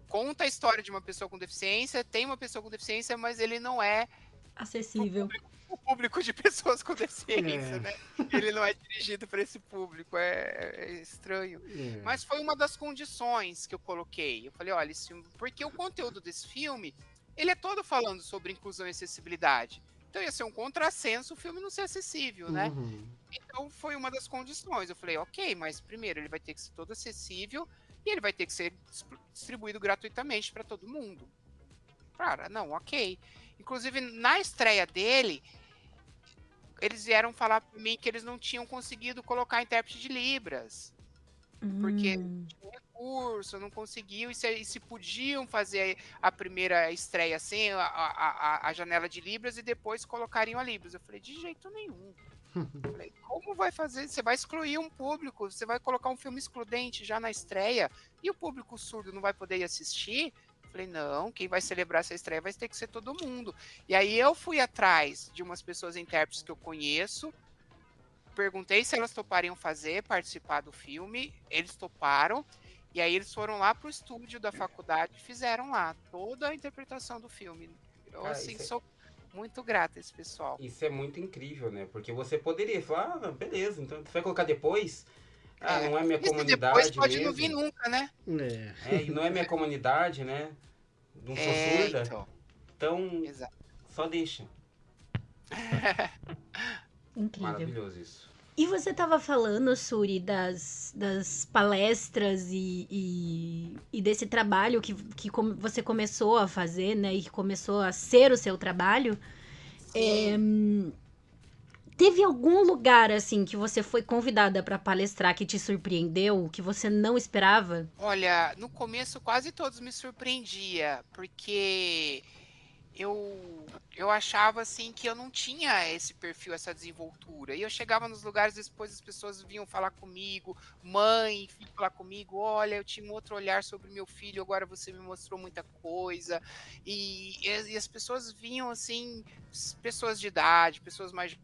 conta a história de uma pessoa com deficiência, tem uma pessoa com deficiência, mas ele não é Acessível. o público de pessoas com deficiência, né? Ele não é dirigido para esse público, é estranho. Mas foi uma das condições que eu coloquei. Eu falei, olha, esse filme... porque o conteúdo desse filme, ele é todo falando sobre inclusão e acessibilidade. Então ia ser um contrassenso o filme não ser acessível, né? Então foi uma das condições. Eu falei, ok, mas primeiro ele vai ter que ser todo acessível e ele vai ter que ser distribuído gratuitamente para todo mundo. Cara, não, ok. Inclusive, na estreia dele, eles vieram falar para mim que eles não tinham conseguido colocar intérprete de Libras. Porque tinha um recurso, não conseguiu. E se podiam fazer a primeira estreia sem a janela de Libras e depois colocariam a Libras. Eu falei, de jeito nenhum. Eu falei, como vai fazer? Você vai excluir um público, você vai colocar um filme excludente já na estreia e o público surdo não vai poder ir assistir? Falei, não, quem vai celebrar essa estreia vai ter que ser todo mundo. E aí eu fui atrás de umas pessoas intérpretes que eu conheço, perguntei se elas topariam participar do filme, eles toparam, e aí eles foram lá pro estúdio da faculdade e fizeram lá toda a interpretação do filme. Eu, assim, sou muito grata a esse pessoal. Isso é muito incrível, né? Porque você poderia falar, beleza, então você vai colocar depois... não é minha comunidade depois pode mesmo. não vir nunca, né? E não é minha comunidade, né? Não sou surda. Então, só deixa. Incrível. Maravilhoso isso. E você estava falando, Suri, das palestras e desse trabalho que você começou a fazer, né? E que começou a ser o seu trabalho. Sim. Teve algum lugar, assim, que você foi convidada para palestrar que te surpreendeu, que você não esperava? Olha, no começo quase todos me surpreendia, porque eu achava assim que eu não tinha esse perfil, essa desenvoltura. E eu chegava nos lugares, depois as pessoas vinham falar comigo, mãe, filho falar comigo, olha, eu tinha um outro olhar sobre meu filho, agora você me mostrou muita coisa. E as pessoas vinham assim, pessoas de idade, pessoas mais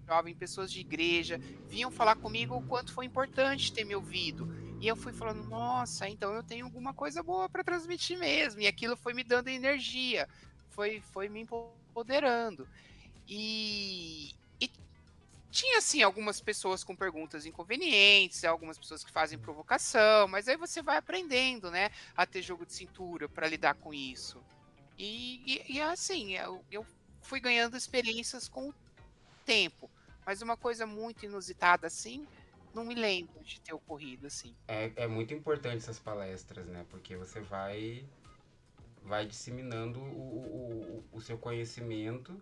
jovens, pessoas de igreja, vinham falar comigo o quanto foi importante ter me ouvido. E eu fui falando, nossa, então eu tenho alguma coisa boa para transmitir mesmo. E aquilo foi me dando energia, foi me empoderando. E tinha, assim, algumas pessoas com perguntas inconvenientes, algumas pessoas que fazem provocação, mas aí você vai aprendendo, né, a ter jogo de cintura para lidar com isso. Assim, eu fui ganhando experiências com o tempo, mas uma coisa muito inusitada assim, não me lembro de ter ocorrido assim. É muito importante essas palestras, né? Porque você vai disseminando o seu conhecimento.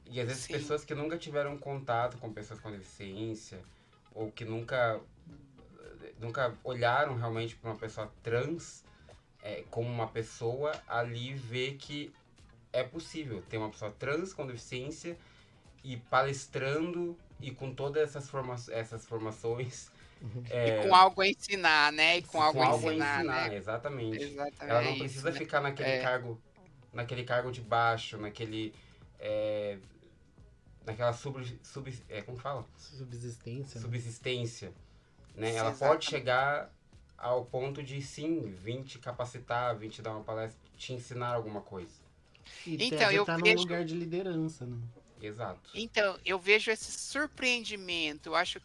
E às vezes Sim, pessoas que nunca tiveram contato com pessoas com deficiência, ou que nunca olharam realmente para uma pessoa trans como uma pessoa, ali vê que é possível ter uma pessoa trans com deficiência e palestrando e com todas essas formações e com algo a ensinar, né, e com algo com a algo a ensinar, né. ensinar, exatamente. Ela Exatamente, é não isso, precisa né. ficar É, naquele cargo de baixo, é, naquela como fala? Subsistência, né? Subsistência, né? Ela pode exatamente. chegar ao ponto de sim, vir te capacitar, vir te dar uma palestra, te ensinar alguma coisa. E Então pede eu estar num vejo lugar de liderança, né? Exato. eu vejo esse surpreendimento, eu acho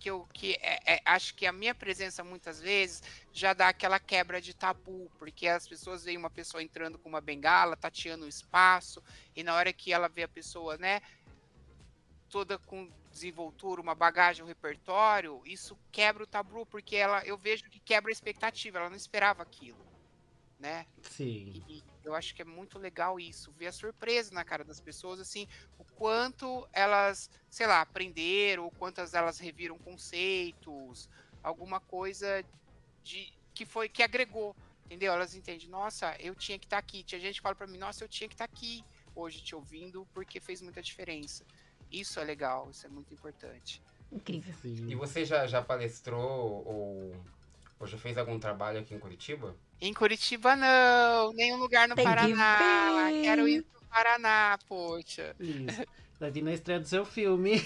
acho que a minha presença muitas vezes já dá aquela quebra de tabu, porque as pessoas veem uma pessoa entrando com uma bengala, tateando o espaço, e na hora que ela vê a pessoa, né, toda com desenvoltura, uma bagagem, um repertório, isso quebra o tabu, porque eu vejo que quebra a expectativa, ela não esperava aquilo, né. Sim. E eu acho que é muito legal isso, ver a surpresa na cara das pessoas, assim, o quanto elas, sei lá, aprenderam, o quantas elas reviram conceitos, alguma coisa que agregou, entendeu? Elas entendem, nossa, eu tinha que estar aqui. Tinha gente que fala para mim, nossa, eu tinha que estar aqui hoje te ouvindo porque fez muita diferença. Isso é legal, isso é muito importante. Incrível. E Sim. você já palestrou ou já fez algum trabalho aqui em Curitiba? Em Curitiba não, nenhum lugar no Tem que Paraná. Quero ir vir! pro Paraná, poxa. Isso. Vai vir na estreia do seu filme.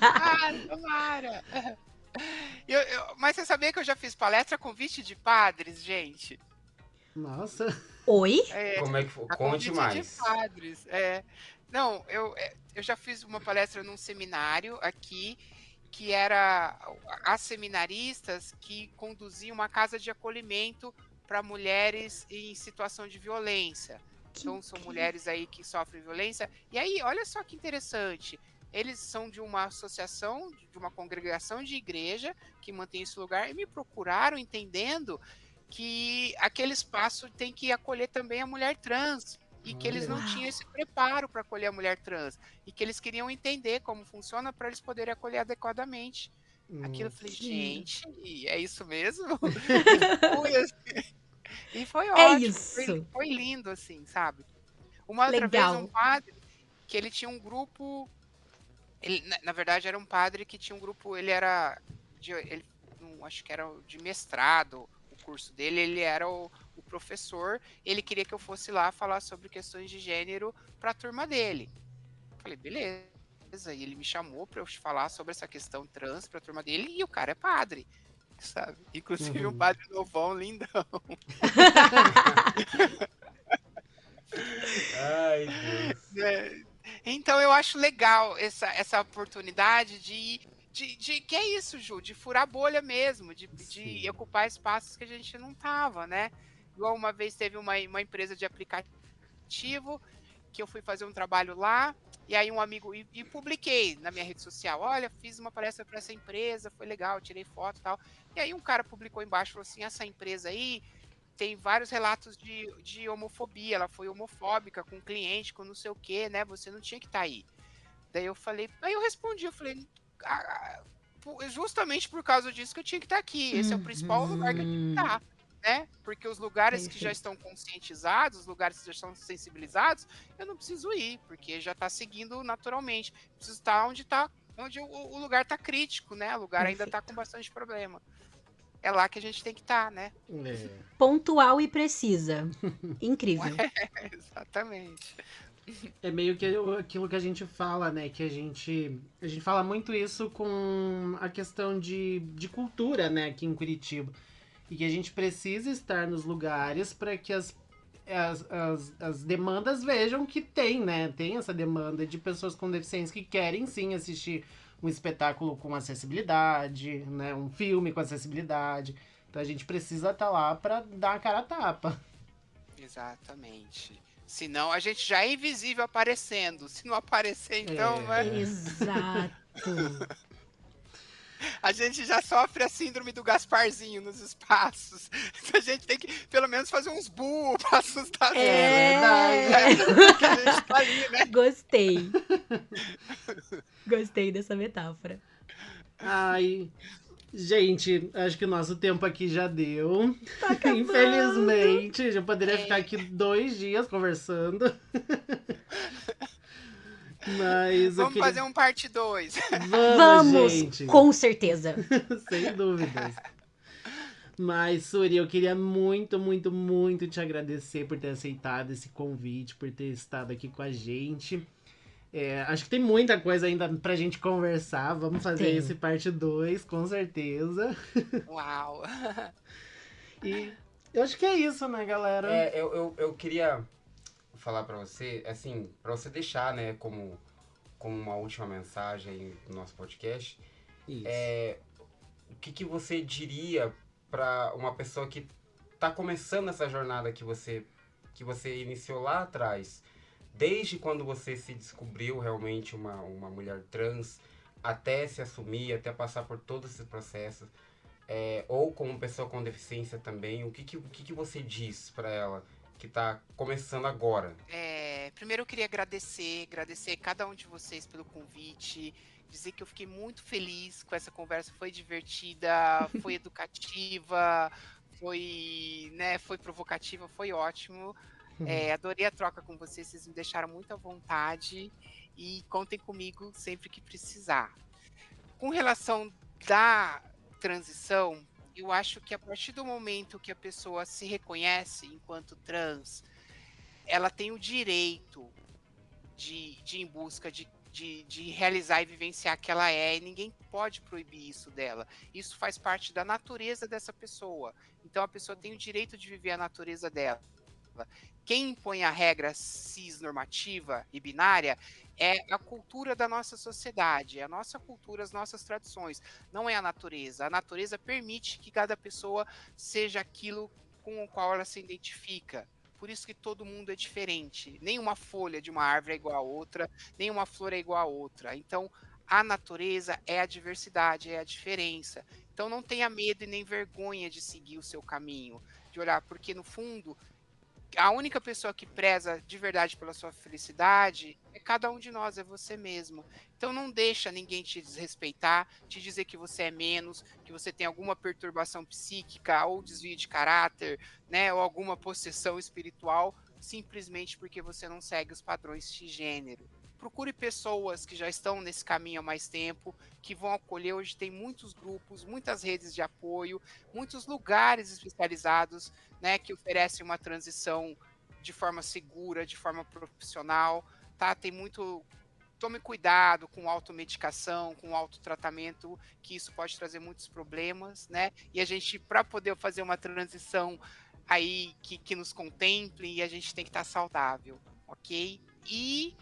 Ah, tomara. Mas você sabia que eu já fiz palestra a convite de padres, gente? Nossa. Oi? É, Como é que foi? a Conte convite de mais. padres. É. Não, eu já fiz uma palestra num seminário aqui, que era as seminaristas que conduziam uma casa de acolhimento para mulheres em situação de violência. Que Então, são incrível. mulheres aí que sofrem violência. E aí, olha só que interessante. Eles são de uma associação, de uma congregação de igreja que mantém esse lugar e me procuraram entendendo que aquele espaço tem que acolher também a mulher trans e que eles Olha. não tinham esse Uau! preparo para acolher a mulher trans e que eles queriam entender como funciona para eles poderem acolher adequadamente. Aquilo eu falei, Nossa. Que lindo. gente, é isso mesmo? E fui, assim, e foi É ótimo, isso. foi lindo, assim, sabe? Uma outra vez, um Legal. padre, que ele tinha um grupo, na verdade era um padre que tinha um grupo, ele, acho que era de mestrado, o curso dele, ele era o professor, ele queria que eu fosse lá falar sobre questões de gênero para a turma dele. Falei, beleza. E ele me chamou para eu falar sobre essa questão trans para a turma dele, e o cara é padre, sabe? Inclusive um Uhum. padre novão, lindão. Ai, Deus. Né? Então eu acho legal essa oportunidade de que é isso, Ju, de furar bolha mesmo, de Sim. ocupar espaços que a gente não tava, né? Igual uma vez teve uma empresa de aplicativo que eu fui fazer um trabalho lá, e aí um amigo, e publiquei na minha rede social, olha, fiz uma palestra para essa empresa, foi legal, tirei foto e tal. E aí um cara publicou embaixo, falou assim, essa empresa aí tem vários relatos de homofobia, ela foi homofóbica com o cliente, com não sei o quê, né, você não tinha que estar aí. Daí eu falei, aí eu respondi, eu falei, justamente por causa disso que eu tinha que estar aqui, esse é o principal lugar que eu tinha que estar. Né? Porque os lugares que já estão conscientizados, os lugares que já estão sensibilizados, eu não preciso ir, porque já está seguindo naturalmente. Preciso estar onde o lugar está crítico, né? O lugar ainda está com bastante problema. É lá que a gente tem que estar, né? Pontual e precisa. Incrível. Exatamente. É meio que aquilo que a gente fala, né? Que a gente fala muito isso com a questão de cultura, né? Aqui em Curitiba. E que a gente precisa estar nos lugares para que as demandas vejam que tem, né? Tem essa demanda de pessoas com deficiência que querem sim assistir um espetáculo com acessibilidade, né? Um filme com acessibilidade. Então a gente precisa estar lá para dar a cara a tapa. Exatamente. Senão a gente já é invisível aparecendo. Se não aparecer, então, né? Exato. A gente já sofre a síndrome do Gasparzinho nos espaços. A gente tem que, pelo menos, fazer uns burros pra assustar as pessoas. Que a gente tá ali, né? Gostei. Gostei dessa metáfora. Ai, gente, acho que o nosso tempo aqui já deu. Tá acabando. Infelizmente, já poderia ficar aqui 2 dias conversando. Mas vamos fazer um parte 2. Vamos, gente. Com certeza. Sem dúvidas. Mas, Suri, eu queria muito, muito, muito te agradecer por ter aceitado esse convite, por ter estado aqui com a gente. Acho que tem muita coisa ainda pra gente conversar. Vamos fazer esse parte 2, com certeza. Uau! E eu acho que é isso, né, galera? Eu queria falar pra você, assim, pra você deixar, né, como uma última mensagem aí no nosso podcast. Isso. O que você diria pra uma pessoa que tá começando essa jornada que você iniciou lá atrás? Desde quando você se descobriu realmente uma mulher trans, até se assumir, até passar por todos esses processos, ou como pessoa com deficiência também, o que você diz para ela que está começando agora? Primeiro eu queria agradecer cada um de vocês pelo convite, dizer que eu fiquei muito feliz com essa conversa, foi divertida, foi educativa, foi provocativa, foi ótimo. Adorei a troca com vocês me deixaram muito à vontade e contem comigo sempre que precisar. Com relação da transição, eu acho que a partir do momento que a pessoa se reconhece enquanto trans, ela tem o direito de ir em busca de realizar e vivenciar que ela é, e ninguém pode proibir isso dela. Isso faz parte da natureza dessa pessoa. Então a pessoa tem o direito de viver a natureza dela. Quem impõe a regra cisnormativa e binária é a cultura da nossa sociedade, é a nossa cultura, as nossas tradições, não é a natureza. A natureza permite que cada pessoa seja aquilo com o qual ela se identifica. Por isso que todo mundo é diferente. Nenhuma folha de uma árvore é igual a outra, nenhuma flor é igual a outra. Então, a natureza é a diversidade, é a diferença. Então, não tenha medo e nem vergonha de seguir o seu caminho, de olhar, porque no fundo a única pessoa que preza de verdade pela sua felicidade é cada um de nós, é você mesmo. Então não deixa ninguém te desrespeitar, te dizer que você é menos, que você tem alguma perturbação psíquica ou desvio de caráter, né, ou alguma possessão espiritual, simplesmente porque você não segue os padrões de gênero. Procure pessoas que já estão nesse caminho há mais tempo, que vão acolher. Hoje tem muitos grupos, muitas redes de apoio, muitos lugares especializados, né, que oferecem uma transição de forma segura, de forma profissional, tá? Tem muito. Tome cuidado com automedicação, com autotratamento, que isso pode trazer muitos problemas, né? E a gente, para poder fazer uma transição aí que nos contemple, a gente tem que estar saudável, ok? E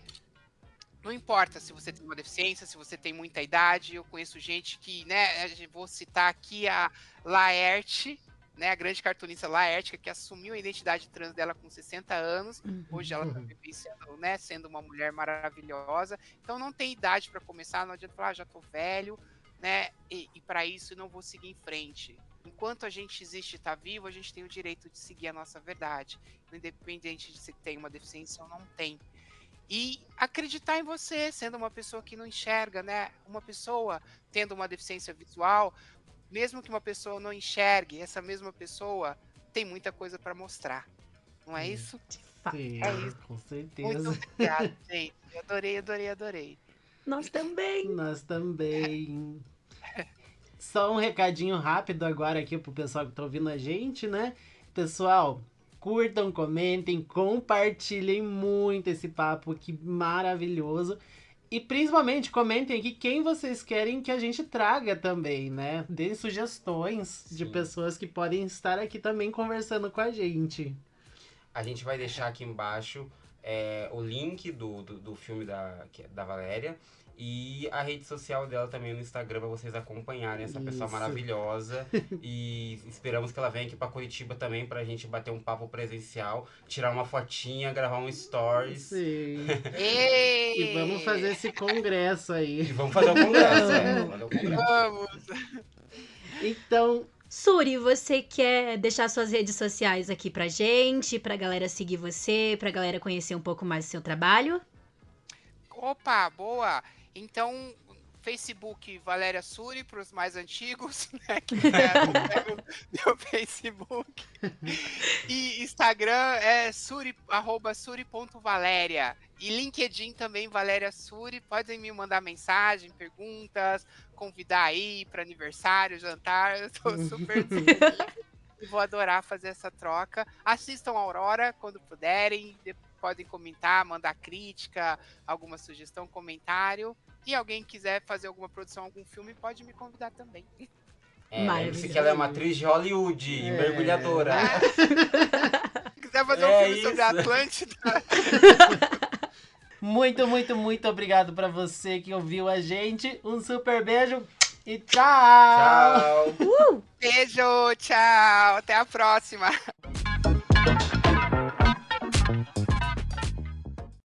não importa se você tem uma deficiência, se você tem muita idade, eu conheço gente que, né, vou citar aqui a Laerte, né, a grande cartunista Laértica, que assumiu a identidade trans dela com 60 anos. Hoje ela está vivenciando, né, sendo uma mulher maravilhosa. Então não tem idade para começar, não adianta falar, já tô velho, né, e para isso não vou seguir em frente. Enquanto a gente existe e está vivo, a gente tem o direito de seguir a nossa verdade, independente de se tem uma deficiência ou não tem. E acreditar em você, sendo uma pessoa que não enxerga, né? Uma pessoa tendo uma deficiência visual, mesmo que uma pessoa não enxergue, essa mesma pessoa tem muita coisa para mostrar. Não é isso? Sim, É isso. com certeza. Muito obrigada, gente. Eu adorei. Nós também. Nós também. Só um recadinho rápido agora aqui pro pessoal que tá ouvindo a gente, né? Pessoal, curtam, comentem, compartilhem muito esse papo aqui maravilhoso. E principalmente comentem aqui quem vocês querem que a gente traga também, né? Deem sugestões de pessoas que podem estar aqui também conversando com a gente. A gente vai deixar aqui embaixo o link do filme da Valéria e a rede social dela também no Instagram para vocês acompanharem essa pessoa maravilhosa. E esperamos que ela venha aqui para Curitiba também pra gente bater um papo presencial, tirar uma fotinha, gravar um stories. Sim. Ei! E vamos fazer esse congresso aí. E vamos fazer o congresso, Vamos! Então, Suri, você quer deixar suas redes sociais aqui pra gente, pra galera seguir você, pra galera conhecer um pouco mais do seu trabalho? Opa, boa! Então, Facebook Valéria Suri, para os mais antigos, né? Que é meu Facebook. E Instagram é @suri.valéria. E LinkedIn também, Valéria Suri. Podem me mandar mensagem, perguntas, convidar aí para aniversário, jantar. Eu tô super disponível e vou adorar fazer essa troca. Assistam a Aurora quando puderem. Podem comentar, mandar crítica, alguma sugestão, comentário. E alguém quiser fazer alguma produção, algum filme, pode me convidar também. Lembre-se que ela é uma atriz de Hollywood e mergulhadora. Se quiser fazer um filme sobre a Atlântida. muito obrigado pra você que ouviu a gente. Um super beijo e tchau! Tchau! Beijo, tchau. Até a próxima.